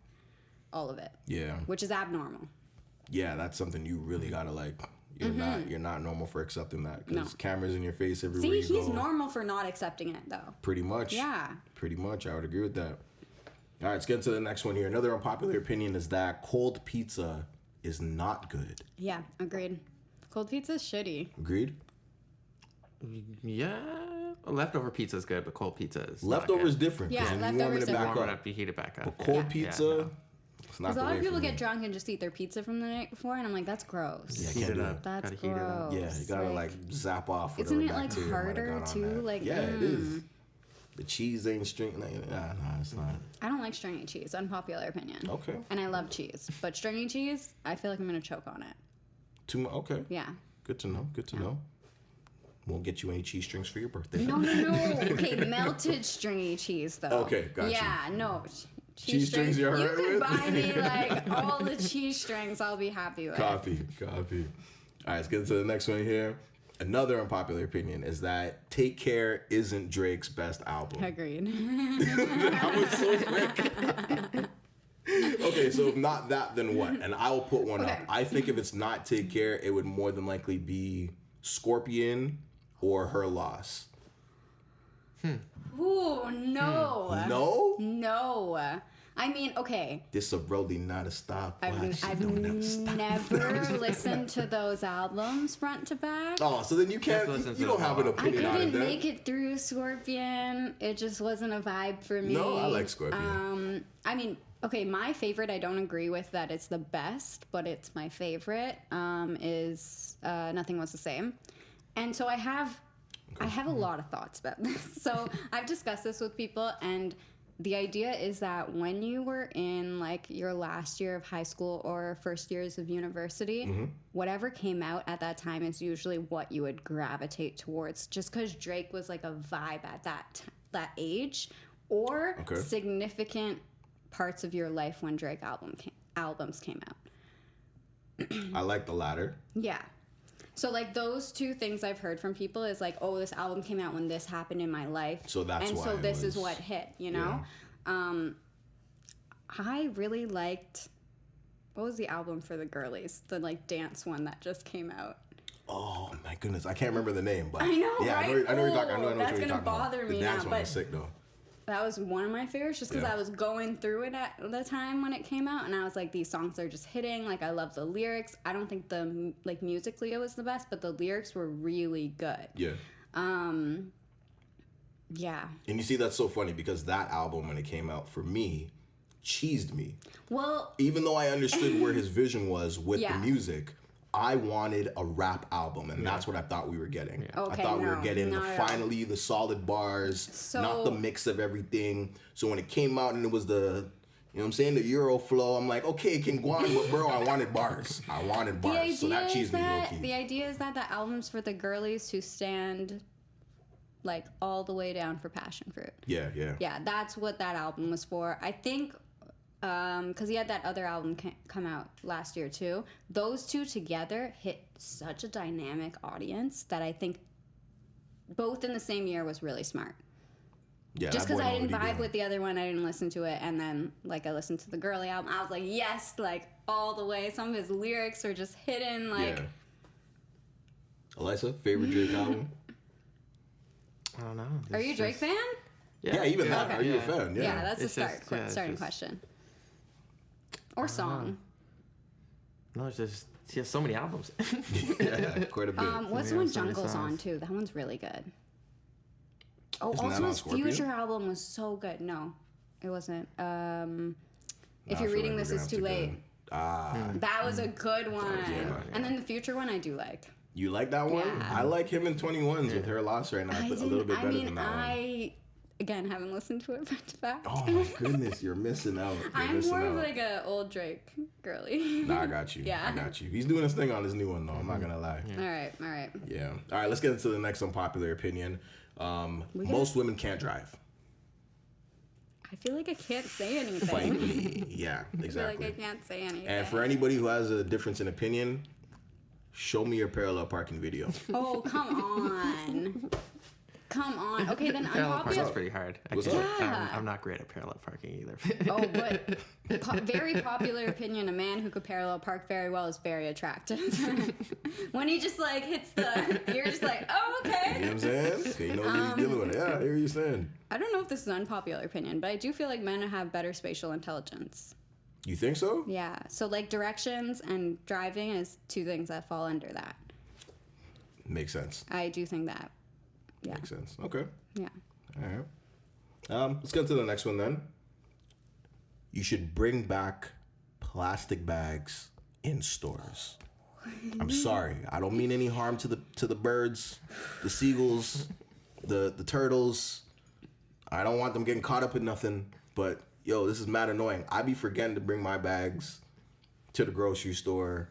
Speaker 2: all of it. Yeah, which is abnormal.
Speaker 1: Yeah, that's something you really gotta like. You're not normal for accepting that because cameras in your face everywhere you go.
Speaker 2: See, he's normal for not accepting it though.
Speaker 1: Pretty much. Yeah. Pretty much, I would agree with that. All right, let's get to the next one here. Another unpopular opinion is that cold pizza is not good.
Speaker 2: Yeah, agreed. Cold pizza is shitty.
Speaker 1: Agreed.
Speaker 3: Yeah. Leftover pizza is good, but cold pizza is
Speaker 1: leftover is different.
Speaker 2: Yeah, leftovers
Speaker 3: you warm it up, you heat it back up.
Speaker 1: But cold pizza.
Speaker 2: Because a lot of people get drunk and just eat their pizza from the night before, and I'm like, that's gross.
Speaker 1: Yeah, can't do
Speaker 3: it.
Speaker 2: That's gross.
Speaker 1: Yeah, you gotta like zap off.
Speaker 2: Isn't it like harder too? Like
Speaker 1: it is. The cheese ain't stringy. Nah, it's not.
Speaker 2: I don't like stringy cheese. Unpopular opinion.
Speaker 1: Okay.
Speaker 2: And I love cheese, but stringy cheese, I feel like I'm gonna choke on it.
Speaker 1: Too much. Okay.
Speaker 2: Yeah.
Speaker 1: Good to know. Good to know. Won't get you any cheese strings for your birthday.
Speaker 2: No. Okay, melted stringy cheese though.
Speaker 1: Okay, gotcha.
Speaker 2: Yeah, no.
Speaker 1: Cheese strings you're
Speaker 2: You
Speaker 1: hurt
Speaker 2: could
Speaker 1: with?
Speaker 2: buy me like all the cheese strings. I'll be happy with.
Speaker 1: Copy. All right, let's get into the next one here. Another unpopular opinion is that Take Care isn't Drake's best album.
Speaker 2: Agreed.
Speaker 1: That was so quick. Okay, so if not that, then what? And I will put one up. I think if it's not Take Care, it would more than likely be Scorpion or Her Loss.
Speaker 2: Ooh, no.
Speaker 1: No?
Speaker 2: No. I mean, okay.
Speaker 1: This a really not a stop.
Speaker 2: I've never listened to those albums front to back.
Speaker 1: Oh, so then you can't. You don't have an opinion on it.
Speaker 2: I couldn't make it through Scorpion. It just wasn't a vibe for me.
Speaker 1: No, I like Scorpion.
Speaker 2: I mean, okay, my favorite. I don't agree with that it's the best, but it's my favorite. Is Nothing Was the Same, and so I have a lot of thoughts about this. So I've discussed this with people, and the idea is that when you were in like your last year of high school or first years of university, whatever came out at that time is usually what you would gravitate towards, just because Drake was like a vibe at that age, or significant parts of your life when Drake albums came out.
Speaker 1: I like the latter.
Speaker 2: Yeah. So, like, those two things I've heard from people is, like, oh, this album came out when this happened in my life.
Speaker 1: So that's why.
Speaker 2: And so this is what hit, you know? Yeah. I really liked... What was the album for the girlies? The, like, dance one that just came out.
Speaker 1: Oh, my goodness. I can't remember the name, but...
Speaker 2: I know,
Speaker 1: yeah,
Speaker 2: right?
Speaker 1: I know what you're talking about. I know what
Speaker 2: that's
Speaker 1: you're
Speaker 2: going to bother me
Speaker 1: the dance
Speaker 2: now,
Speaker 1: one was sick, though.
Speaker 2: That was one of my favorites just because I was going through it at the time when it came out, and I was like, these songs are just hitting. Like, I love the lyrics. I don't think the like musically it was the best, but the lyrics were really good. Yeah. Yeah.
Speaker 1: And you see, that's so funny because that album when it came out for me cheesed me.
Speaker 2: Well,
Speaker 1: even though I understood where his vision was with the music, I wanted a rap album, and that's what I thought we were getting.
Speaker 2: Okay,
Speaker 1: I thought we were getting the solid bars, not the mix of everything. So when it came out and it was the, you know what I'm saying, the Euro flow, I'm like, okay, it can go on, but bro, I wanted bars. So that cheesed me low-key.
Speaker 2: The idea is that the album's for the girlies who stand, like, all the way down for passion fruit.
Speaker 1: Yeah.
Speaker 2: Yeah, that's what that album was for. I think because he had that other album come out last year too. Those two together hit such a dynamic audience that I think both in the same year was really smart.
Speaker 1: Yeah,
Speaker 2: Just
Speaker 1: that boy
Speaker 2: because I
Speaker 1: know
Speaker 2: didn't
Speaker 1: what he
Speaker 2: vibe
Speaker 1: doing.
Speaker 2: with the other one, I didn't listen to it, and then like I listened to the Girly album, I was like, yes, like all the way. Some of his lyrics are just hidden, like.
Speaker 1: Yeah. Alyssa, favorite Drake album?
Speaker 3: I don't know.
Speaker 2: Are you a Drake fan?
Speaker 1: Yeah, even that.
Speaker 2: Okay.
Speaker 1: Are you a fan? Yeah.
Speaker 2: Yeah, that's the
Speaker 3: It's just-
Speaker 2: starting
Speaker 3: it's just-
Speaker 2: question. Or song.
Speaker 3: No, it's just he has so many albums.
Speaker 1: Yeah, quite a bit.
Speaker 2: What's the
Speaker 3: Yeah,
Speaker 2: one
Speaker 3: so many
Speaker 2: Jungle's on
Speaker 3: songs.
Speaker 2: too? That one's really good. Oh,
Speaker 1: Isn't that
Speaker 2: also
Speaker 1: on
Speaker 2: his
Speaker 1: Scorpion?
Speaker 2: Future album was so good. No, it wasn't. If
Speaker 1: I
Speaker 2: you're
Speaker 1: feel
Speaker 2: reading
Speaker 1: like
Speaker 2: this,
Speaker 1: we're
Speaker 2: it's
Speaker 1: gonna
Speaker 2: too
Speaker 1: have to
Speaker 2: late.
Speaker 1: go. Ah.
Speaker 2: That was a good one.
Speaker 1: yeah.
Speaker 2: And then the Future one I do like.
Speaker 1: You like that one?
Speaker 2: Yeah.
Speaker 1: I like him in 21s with her loss right now. A little bit better than that one.
Speaker 2: I again haven't listened to it back to back.
Speaker 1: Oh my goodness, you're missing out.
Speaker 2: I'm more of like a old Drake girly.
Speaker 1: Nah, I got you.
Speaker 2: Yeah.
Speaker 1: I got you. He's doing his thing on his new one though. I'm not gonna lie.
Speaker 2: All right.
Speaker 1: Yeah. All right. Let's get into the next unpopular opinion. Most women can't drive.
Speaker 2: I feel like I can't say anything.
Speaker 1: Fight me. Yeah,
Speaker 2: I feel
Speaker 1: exactly.
Speaker 2: like I can't say anything.
Speaker 1: And for anybody who has a difference in opinion, show me your parallel parking video.
Speaker 2: Oh, come on. Come on. Okay, then
Speaker 3: Parallel parking's
Speaker 2: unpopular.
Speaker 3: pretty hard.
Speaker 1: What's up?
Speaker 3: I'm not great at parallel parking either.
Speaker 2: Oh, but very popular opinion, a man who could parallel park very well is very attractive. When he just like hits the, you're just like, oh,
Speaker 1: You know
Speaker 2: okay.
Speaker 1: what I'm saying? Okay, you know what he's dealing with. Yeah, I hear you saying.
Speaker 2: I don't know if this is an unpopular opinion, but I do feel like men have better spatial intelligence.
Speaker 1: You think so?
Speaker 2: Yeah. So like directions and driving is two things that fall under that.
Speaker 1: Makes sense.
Speaker 2: I do think that. Yeah.
Speaker 1: Makes sense. Okay.
Speaker 2: Yeah.
Speaker 1: All right. Let's get to the next one then. You should bring back plastic bags in stores. I'm sorry. I don't mean any harm to the birds, the seagulls, the turtles. I don't want them getting caught up in nothing. But yo, this is mad annoying. I be forgetting to bring my bags to the grocery store.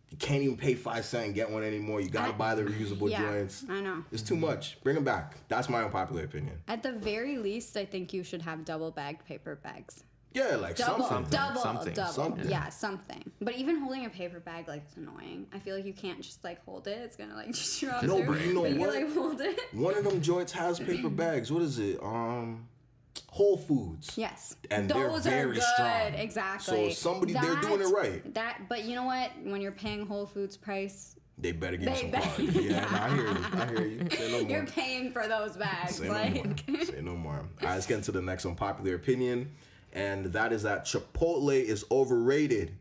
Speaker 1: You can't even pay 5 cents and get one anymore. You gotta buy the reusable
Speaker 2: Yeah,
Speaker 1: joints.
Speaker 2: I know.
Speaker 1: It's too much. Bring them back. That's my unpopular opinion.
Speaker 2: At the very least, I think you should have double bagged paper bags.
Speaker 1: Yeah, like something.
Speaker 3: Something.
Speaker 1: Something.
Speaker 2: Yeah, something. But even holding a paper bag, like, it's annoying. I feel like you can't just, like, hold it. It's gonna, like, just drop
Speaker 1: No,
Speaker 2: through.
Speaker 1: but you know
Speaker 2: You,
Speaker 1: what?
Speaker 2: like, hold it.
Speaker 1: One of them joints has paper bags. What is it? Whole Foods.
Speaker 2: Yes.
Speaker 1: And they're
Speaker 2: those
Speaker 1: very
Speaker 2: are good.
Speaker 1: strong.
Speaker 2: Exactly.
Speaker 1: So somebody, they're doing it right.
Speaker 2: But you know what? When you're paying Whole Foods price,
Speaker 1: They better give you
Speaker 2: They
Speaker 1: some
Speaker 2: better-
Speaker 1: quality. Yeah, no, I hear you. I hear you. Say no more.
Speaker 2: you're paying for those bags.
Speaker 1: Say
Speaker 2: like,
Speaker 1: no more. Say no more. All right, let's get into the next unpopular opinion. And that is that Chipotle is overrated.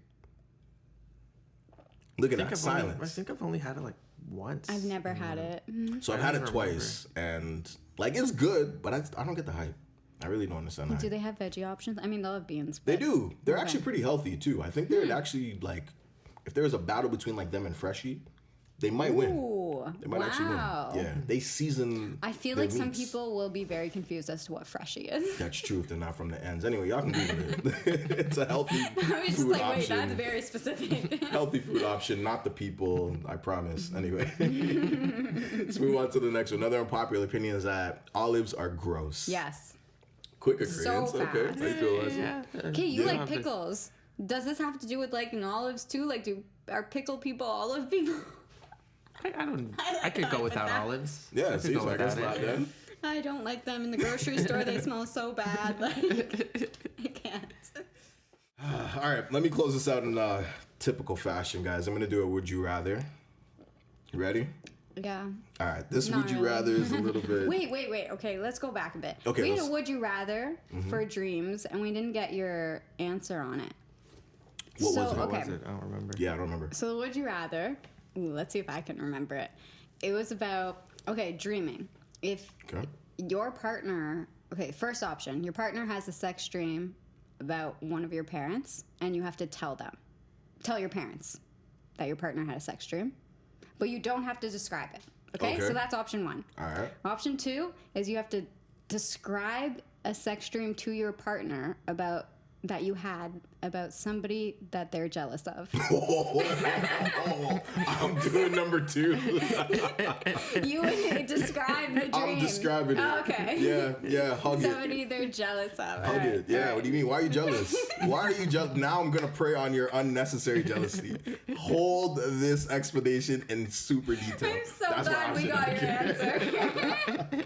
Speaker 1: Look at that
Speaker 3: I
Speaker 1: silence.
Speaker 3: think I've only had it like once.
Speaker 2: I've never had it.
Speaker 1: So I've had it twice, and like it's good, but I don't get the hype. I really don't understand the
Speaker 2: Do
Speaker 1: hype.
Speaker 2: they have veggie options? I mean, they'll have beans.
Speaker 1: They
Speaker 2: but-
Speaker 1: do. They're
Speaker 2: Okay.
Speaker 1: actually pretty healthy too. I think they're actually like, if there was a battle between like them and Freshie, they might win.
Speaker 2: Ooh,
Speaker 1: They might
Speaker 2: wow.
Speaker 1: actually win. Yeah, they season.
Speaker 2: I feel
Speaker 1: their
Speaker 2: like some
Speaker 1: meats.
Speaker 2: people will be very confused as to what Freshie is.
Speaker 1: That's true if they're not from the ends. Anyway, y'all can Google it. It's a healthy
Speaker 2: I was just
Speaker 1: food
Speaker 2: like, wait,
Speaker 1: option.
Speaker 2: that's very specific.
Speaker 1: Healthy food option, not the people. I promise. Anyway, let's move on to the next one. Another unpopular opinion is that olives are gross.
Speaker 2: Yes.
Speaker 1: Quick agreement.
Speaker 2: So
Speaker 1: Okay.
Speaker 2: fast.
Speaker 1: How you feel, Leslie?
Speaker 3: Yeah.
Speaker 2: Okay, you
Speaker 1: Yeah.
Speaker 2: like pickles. Does this have to do with like olives too? Like, are pickle people olive people?
Speaker 3: I could go without olives.
Speaker 1: Yeah,
Speaker 3: I could
Speaker 1: it seems
Speaker 3: go
Speaker 1: like it's
Speaker 3: without
Speaker 1: not then.
Speaker 2: I don't like them in the grocery store. They smell so bad. Like, I can't.
Speaker 1: All right, let me close this out in typical fashion, guys. I'm gonna do a would you rather. You ready?
Speaker 2: Yeah.
Speaker 1: All right, this
Speaker 2: Not
Speaker 1: would you
Speaker 2: really.
Speaker 1: rather is a little bit.
Speaker 2: Wait. Okay, let's go back a bit.
Speaker 1: Okay,
Speaker 2: we had
Speaker 1: let's-
Speaker 2: a would you rather for dreams, and we didn't get your answer on it.
Speaker 1: What was it?
Speaker 3: What
Speaker 2: Okay.
Speaker 3: was it? I don't remember.
Speaker 1: Yeah, I don't remember.
Speaker 2: So the would you rather? Ooh, let's see if I can remember it. It was about dreaming. If
Speaker 1: Okay.
Speaker 2: your partner, first option, your partner has a sex dream about one of your parents, and you have to tell your parents that your partner had a sex dream, but you don't have to describe it. Okay,
Speaker 1: Okay.
Speaker 2: so that's option one.
Speaker 1: All right.
Speaker 2: Option two is you have to describe a sex dream to your partner about that you had about somebody that they're jealous of.
Speaker 1: I'm doing number 2.
Speaker 2: You would describe the dream.
Speaker 1: I'm describing it.
Speaker 2: Okay.
Speaker 1: Yeah, hug
Speaker 2: Somebody they're jealous of.
Speaker 1: Hug it. Yeah, what do you mean? Why are you jealous? Why are you jealous? Now I'm going to prey on your unnecessary jealousy. Hold this explanation in super detail.
Speaker 2: I'm so glad we got your answer.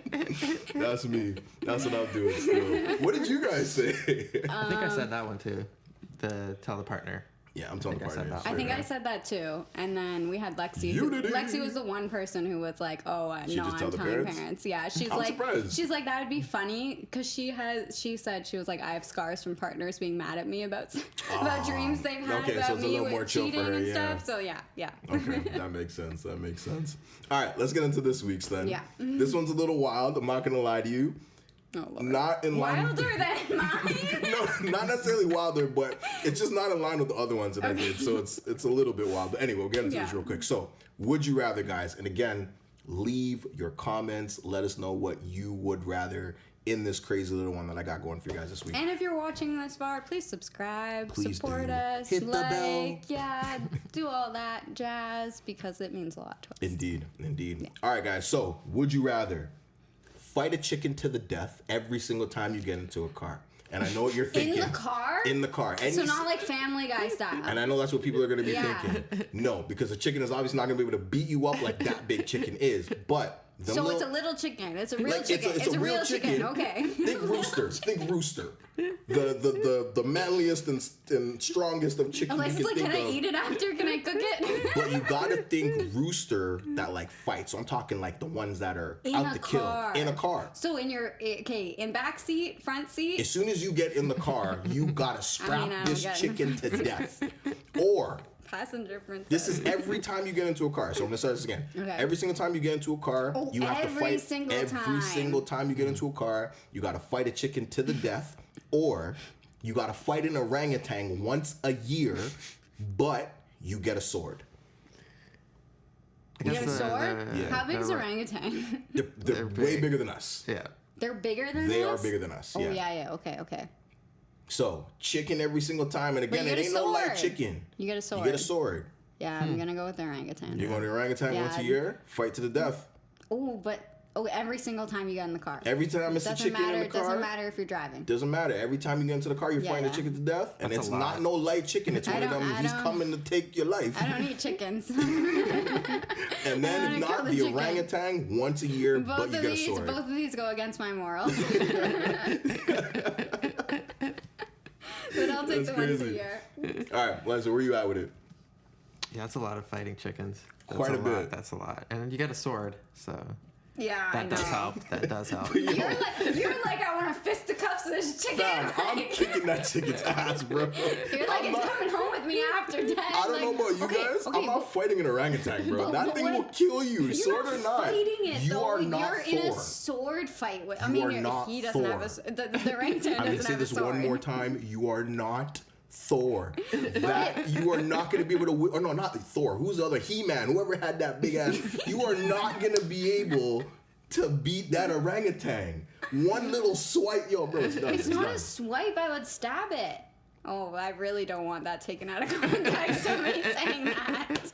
Speaker 1: That's me. That's what I'm doing still. What did you guys say?
Speaker 3: I think I said that one too. Tell the partner.
Speaker 1: Yeah, I'm telling the
Speaker 3: I said
Speaker 1: partner.
Speaker 3: that.
Speaker 2: I think I said that too. And then we had Lexi.
Speaker 1: Unity.
Speaker 2: Lexi was the one person who was like, "Oh,
Speaker 1: She
Speaker 2: no,
Speaker 1: just
Speaker 2: I'm
Speaker 1: tell the
Speaker 2: telling
Speaker 1: parents?
Speaker 2: parents." Yeah, she's
Speaker 1: I'm
Speaker 2: like,
Speaker 1: surprised.
Speaker 2: she's like, that would be funny because she said she was like, I have scars from partners being mad at me about dreams they've had
Speaker 1: Okay, so
Speaker 2: about
Speaker 1: it's a
Speaker 2: me
Speaker 1: little more
Speaker 2: with
Speaker 1: chill for
Speaker 2: cheating
Speaker 1: her,
Speaker 2: and
Speaker 1: yeah.
Speaker 2: stuff. So yeah.
Speaker 1: Okay, that makes sense. All right, let's get into this week's then.
Speaker 2: Yeah.
Speaker 1: This one's a little wild. I'm not going to lie to you.
Speaker 2: Oh, Lord.
Speaker 1: Not in line.
Speaker 2: Wilder than mine.
Speaker 1: No, not necessarily wilder, but it's just not in line with the other ones that I did. So it's a little bit wild. But anyway, we'll get into this real quick. So, would you rather, guys? And again, leave your comments. Let us know what you would rather in this crazy little one that I got going for you guys this week.
Speaker 2: And if you're watching this far, please subscribe,
Speaker 1: Please
Speaker 2: support
Speaker 1: do.
Speaker 2: us,
Speaker 1: Hit the bell.
Speaker 2: yeah, do all that jazz because it means a lot to us.
Speaker 1: Indeed. All right, guys. So, would you rather fight a chicken to the death every single time you get into a car? And I know what you're thinking.
Speaker 2: In the car?
Speaker 1: In the car. And
Speaker 2: So not like Family Guy style.
Speaker 1: And I know that's what people are going to be
Speaker 2: Yeah.
Speaker 1: thinking. No, because a chicken is obviously not going to be able to beat you up like that big chicken is. But
Speaker 2: So it's a little chicken. It's a real
Speaker 1: like,
Speaker 2: chicken. It's a real chicken. Okay.
Speaker 1: Think rooster. Think rooster. The manliest and strongest of chicken
Speaker 2: Unless
Speaker 1: you
Speaker 2: it's
Speaker 1: can
Speaker 2: like,
Speaker 1: think
Speaker 2: can I
Speaker 1: of.
Speaker 2: eat it after? Can I cook it?
Speaker 1: But you gotta think rooster that like fight. So I'm talking like the ones that are
Speaker 2: In
Speaker 1: out
Speaker 2: a
Speaker 1: to kill
Speaker 2: car.
Speaker 1: in a car.
Speaker 2: So in back seat, front seat.
Speaker 1: As soon as you get in the car, you gotta strap
Speaker 2: I don't
Speaker 1: this
Speaker 2: get it.
Speaker 1: chicken to death. Or
Speaker 2: Passenger princess.
Speaker 1: this is every time you get into a car. So I'm gonna start this again.
Speaker 2: Okay.
Speaker 1: Every single time you get into a car, you have to
Speaker 2: every
Speaker 1: fight.
Speaker 2: single
Speaker 1: Every
Speaker 2: time.
Speaker 1: single time you get into a car, you gotta fight a chicken to the death, or you gotta fight an orangutan once a year, but you get a sword.
Speaker 2: You get a sword?
Speaker 1: Yeah.
Speaker 2: How big is orangutan?
Speaker 1: They're way
Speaker 3: big.
Speaker 1: bigger than us.
Speaker 3: Yeah.
Speaker 2: They're bigger than
Speaker 1: They
Speaker 2: us?
Speaker 1: are bigger than us.
Speaker 2: Oh,
Speaker 1: Yeah.
Speaker 2: yeah. Okay.
Speaker 1: So chicken every single time, and again,
Speaker 2: you
Speaker 1: it
Speaker 2: get a
Speaker 1: ain't no light
Speaker 2: sword.
Speaker 1: chicken.
Speaker 2: You get a sword.
Speaker 1: You get a sword.
Speaker 2: Yeah, I'm gonna go with the orangutan.
Speaker 1: You're going to orangutan
Speaker 2: Yeah.
Speaker 1: once a year, fight to the death.
Speaker 2: Every single time you get in the car.
Speaker 1: Every time it's a
Speaker 2: Doesn't
Speaker 1: chicken
Speaker 2: matter.
Speaker 1: in the
Speaker 2: It
Speaker 1: car.
Speaker 2: doesn't matter if you're driving.
Speaker 1: Doesn't matter. Every time you get into the car, you're
Speaker 2: Yeah,
Speaker 1: fighting
Speaker 2: yeah.
Speaker 1: the chicken to death, and
Speaker 3: That's
Speaker 1: it's
Speaker 3: a lot.
Speaker 1: not no light chicken. It's one of them. He's coming to take your life.
Speaker 2: I don't eat chickens.
Speaker 1: And then if
Speaker 2: I
Speaker 1: not,
Speaker 2: kill the
Speaker 1: the
Speaker 2: chicken.
Speaker 1: orangutan once a year, but you get a sword.
Speaker 2: Both of these go against my morals. But I'll take
Speaker 1: That's
Speaker 2: the once a
Speaker 1: crazy.
Speaker 2: year.
Speaker 1: All right, Leslie, where you at with it?
Speaker 3: Yeah, that's a lot of fighting chickens. That's
Speaker 1: Quite a
Speaker 3: lot.
Speaker 1: bit.
Speaker 3: That's a lot. And you get a sword, so
Speaker 2: Yeah, I
Speaker 3: that
Speaker 2: know.
Speaker 3: does help. That does help.
Speaker 2: You're like, I want to fisticuffs this chicken.
Speaker 1: Fam, I'm
Speaker 2: Like,
Speaker 1: kicking that chicken's ass, bro.
Speaker 2: you're like,
Speaker 1: I'm
Speaker 2: it's
Speaker 1: not-
Speaker 2: coming home with me after death.
Speaker 1: I don't know about you guys. I'm not fighting an orangutan, bro.
Speaker 2: but
Speaker 1: That
Speaker 2: what-
Speaker 1: thing will kill you,
Speaker 2: You're
Speaker 1: sword
Speaker 2: not
Speaker 1: or not.
Speaker 2: fighting it,
Speaker 1: You
Speaker 2: though.
Speaker 1: are not
Speaker 2: You're in a
Speaker 1: Thor.
Speaker 2: sword fight with.
Speaker 1: You are not
Speaker 2: he doesn't have a.
Speaker 1: Thor.
Speaker 2: The orangutan
Speaker 1: I'm gonna
Speaker 2: doesn't
Speaker 1: say
Speaker 2: have a
Speaker 1: this
Speaker 2: sword.
Speaker 1: one more time. You are not Thor. That you are not going to be able to. Or no, not Thor. Who's the other? He-Man. Whoever had that big ass. You are not going to be able to beat that orangutan. One little swipe, yo, bro. It's done.
Speaker 2: It's not
Speaker 1: done.
Speaker 2: a swipe. I would stab it. Oh, I really don't want that taken out of context of me saying that.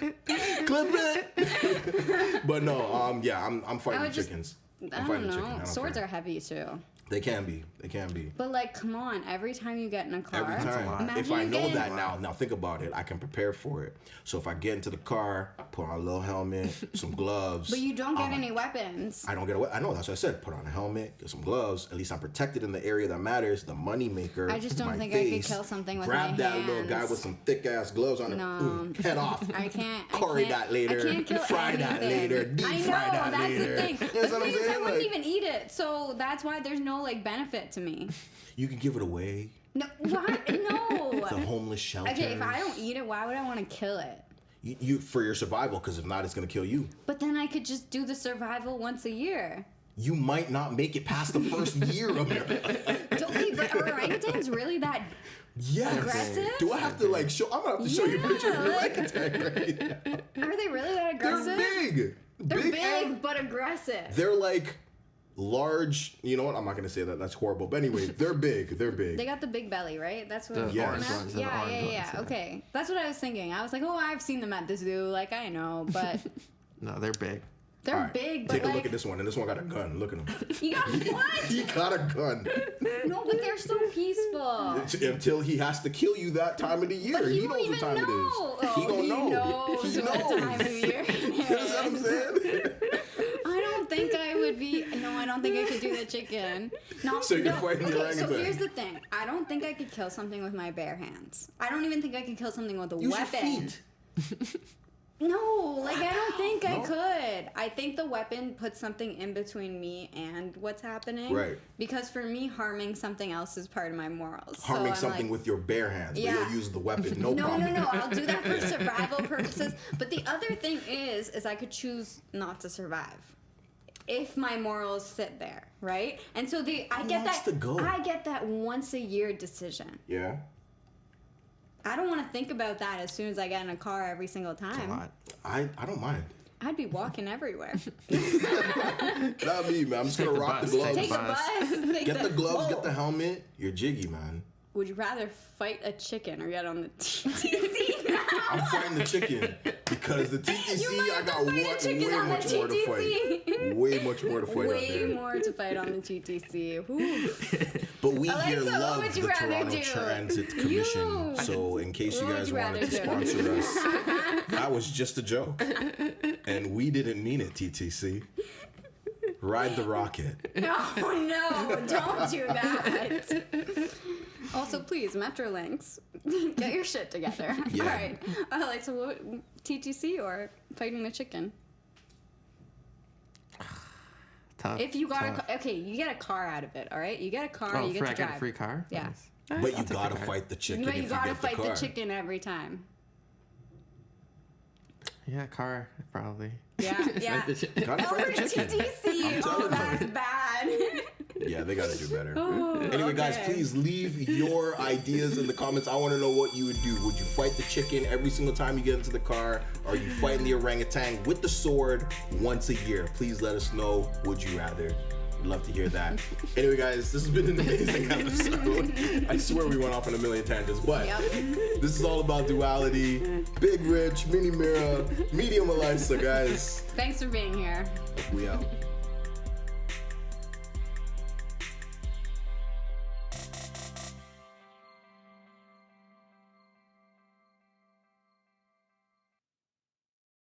Speaker 1: Clip it. But no, yeah, I'm fighting
Speaker 2: would just-
Speaker 1: chickens.
Speaker 2: I
Speaker 1: I'm
Speaker 2: don't
Speaker 1: fighting
Speaker 2: know.
Speaker 1: chicken. I don't
Speaker 2: Swords
Speaker 1: care.
Speaker 2: are heavy too.
Speaker 1: They can be. They can be.
Speaker 2: But like, come on! Every time you get in a car,
Speaker 1: Every time.
Speaker 2: Imagine
Speaker 1: If I
Speaker 2: you
Speaker 1: know
Speaker 2: getting-
Speaker 1: that now think about it. I can prepare for it. So if I get into the car, put on a little helmet, some gloves.
Speaker 2: But you don't get any weapons.
Speaker 1: I don't get away. I know, that's what I said. Put on a helmet, get some gloves. At least I'm protected in the area that matters, the money maker.
Speaker 2: I just don't
Speaker 1: my
Speaker 2: think I could
Speaker 1: face.
Speaker 2: kill something with
Speaker 1: Grab
Speaker 2: my
Speaker 1: that little
Speaker 2: hands.
Speaker 1: guy with some thick ass gloves on it.
Speaker 2: No.
Speaker 1: Head off.
Speaker 2: I can't.
Speaker 1: Curry that later.
Speaker 2: I can't kill
Speaker 1: Fry that
Speaker 2: anything.
Speaker 1: later. Deep
Speaker 2: I know,
Speaker 1: fry that
Speaker 2: that's
Speaker 1: later.
Speaker 2: the thing.
Speaker 1: You know
Speaker 2: The
Speaker 1: what I'm
Speaker 2: thing is, I
Speaker 1: saying?
Speaker 2: wouldn't
Speaker 1: Like,
Speaker 2: even eat it, so that's why there's no like benefit to me.
Speaker 1: you can give it away.
Speaker 2: No, why? No.
Speaker 1: The homeless shelter.
Speaker 2: Okay, if I don't eat it, why would I want to kill it?
Speaker 1: You for your survival, because if not, it's gonna kill you.
Speaker 2: But then I could just do the survival once a year.
Speaker 1: You might not make it past the first year of it.
Speaker 2: Okay, but are orangutans really that?
Speaker 1: Yes.
Speaker 2: Aggressive?
Speaker 1: Do I have to like show? I'm gonna have to show you a picture of an
Speaker 2: Yeah, like-
Speaker 1: orangutan right now.
Speaker 2: Are they really that aggressive?
Speaker 1: They're big.
Speaker 2: They're big,
Speaker 1: and
Speaker 2: but aggressive.
Speaker 1: they're like large. You know what? I'm not gonna say that. That's horrible. But anyway, they're big. They're big.
Speaker 2: They got the big belly, right? That's what.
Speaker 3: The orange ones. The
Speaker 2: Yeah,
Speaker 3: orange
Speaker 2: yeah,
Speaker 3: ones,
Speaker 2: yeah. Okay, that's what I was thinking. I was like, oh, I've seen them at the zoo. Like I know, but
Speaker 3: No, they're big.
Speaker 2: they're
Speaker 1: All right,
Speaker 2: big. But
Speaker 1: take a
Speaker 2: like,
Speaker 1: look at this one, and this one got a gun. Look at him.
Speaker 2: you got what?
Speaker 1: He got a gun.
Speaker 2: No, but they're so peaceful.
Speaker 1: Until he has to kill you that time of the year.
Speaker 2: But he
Speaker 1: knows
Speaker 2: won't
Speaker 1: what
Speaker 2: even
Speaker 1: time
Speaker 2: know.
Speaker 1: it is.
Speaker 2: Oh,
Speaker 1: He gonna
Speaker 2: he
Speaker 1: know.
Speaker 2: knows
Speaker 1: He
Speaker 2: what
Speaker 1: knows.
Speaker 2: time of year it
Speaker 1: You know what I'm
Speaker 2: is.
Speaker 1: saying?
Speaker 2: I don't think I would be. No, I don't think I could do the chicken. No,
Speaker 1: So you're
Speaker 2: no.
Speaker 1: fighting the
Speaker 2: Okay, so
Speaker 1: orangutan.
Speaker 2: here's the thing. I don't think I could kill something with my bare hands. I don't even think I could kill something with a
Speaker 1: Use
Speaker 2: weapon.
Speaker 1: your feet.
Speaker 2: No, like I don't think I
Speaker 1: No?
Speaker 2: could. I think the weapon puts something in between me and what's happening.
Speaker 1: Right.
Speaker 2: Because for me, harming something else is part of my morals. So
Speaker 1: Harming
Speaker 2: I'm
Speaker 1: something
Speaker 2: like,
Speaker 1: with your bare hands,
Speaker 2: Yeah.
Speaker 1: but you'll use the weapon. No
Speaker 2: no,
Speaker 1: problem.
Speaker 2: no. I'll do that for survival purposes. But the other thing is I could choose not to survive if my morals sit there, right? And so I get
Speaker 1: wants
Speaker 2: that.
Speaker 1: to go?
Speaker 2: I get that once a year decision.
Speaker 1: Yeah.
Speaker 2: I don't want to think about that as soon as I get in a car every single
Speaker 3: A
Speaker 2: time.
Speaker 3: lot.
Speaker 1: I don't mind.
Speaker 2: I'd be walking everywhere.
Speaker 1: Not me, man. I'm just gonna
Speaker 3: Take the
Speaker 1: rock the
Speaker 3: bus,
Speaker 1: gloves.
Speaker 2: Take the
Speaker 3: Bus.
Speaker 2: bus. Take
Speaker 1: Get the gloves,
Speaker 2: Whoa.
Speaker 1: get the helmet. You're jiggy, man.
Speaker 2: Would you rather fight a chicken or get on the TTC now?
Speaker 1: I'm fighting the chicken because the TTC,
Speaker 2: You might
Speaker 1: I
Speaker 2: have
Speaker 1: got
Speaker 2: to fight a chicken
Speaker 1: way
Speaker 2: on the
Speaker 1: much more to
Speaker 2: TTC.
Speaker 1: fight. Way much more to fight out
Speaker 2: Way
Speaker 1: there.
Speaker 2: more to fight on the TTC. Whew.
Speaker 1: But we
Speaker 2: Alyssa,
Speaker 1: here
Speaker 2: what
Speaker 1: love
Speaker 2: would
Speaker 1: the
Speaker 2: you rather
Speaker 1: Toronto
Speaker 2: do?
Speaker 1: Transit Commission.
Speaker 2: You.
Speaker 1: So in case you
Speaker 2: What would
Speaker 1: guys
Speaker 2: you
Speaker 1: wanted to
Speaker 2: rather do?
Speaker 1: sponsor us, that was just a joke. And we didn't mean it, TTC. Ride the rocket.
Speaker 2: No, don't do that. Also, please, Metrolinx, get your shit together.
Speaker 1: Yeah.
Speaker 2: All right. Like, so what, TTC or fighting the chicken?
Speaker 3: Tough.
Speaker 2: If you got
Speaker 3: tough.
Speaker 2: okay, you get a car out of it. All right, you get a car,
Speaker 3: Oh,
Speaker 2: you get
Speaker 3: for
Speaker 2: to
Speaker 3: I
Speaker 2: drive.
Speaker 3: get a free car?
Speaker 2: Yeah.
Speaker 3: Nice.
Speaker 1: But
Speaker 3: I'll
Speaker 1: you
Speaker 3: take the
Speaker 1: gotta
Speaker 3: car.
Speaker 1: fight the chicken
Speaker 2: But
Speaker 1: if
Speaker 2: you gotta
Speaker 1: get
Speaker 2: fight
Speaker 1: the
Speaker 2: the
Speaker 1: car.
Speaker 2: chicken every time.
Speaker 3: Yeah, car, probably.
Speaker 2: Yeah, yeah.
Speaker 3: Fight the chicken.
Speaker 1: Gotta
Speaker 2: Over
Speaker 1: fight the chicken.
Speaker 2: TTC.
Speaker 1: I'm
Speaker 2: Oh,
Speaker 1: telling
Speaker 2: that's
Speaker 1: you.
Speaker 2: bad.
Speaker 1: Yeah, they gotta do better.
Speaker 2: Oh,
Speaker 1: Anyway, guys,
Speaker 2: okay.
Speaker 1: please leave your ideas in the comments. I want to know what you would do. Would you fight the chicken every single time you get into the car? Are you fighting the orangutan with the sword once a year? Please let us know. Would you rather? We'd love to hear that. Anyway, guys, this has been an amazing episode. I swear we went off on a million tangents, but
Speaker 2: Yep.
Speaker 1: this is all about duality. Big Rich, Mini Mira, Medium Alyasa, guys.
Speaker 2: Thanks for being here.
Speaker 1: We out.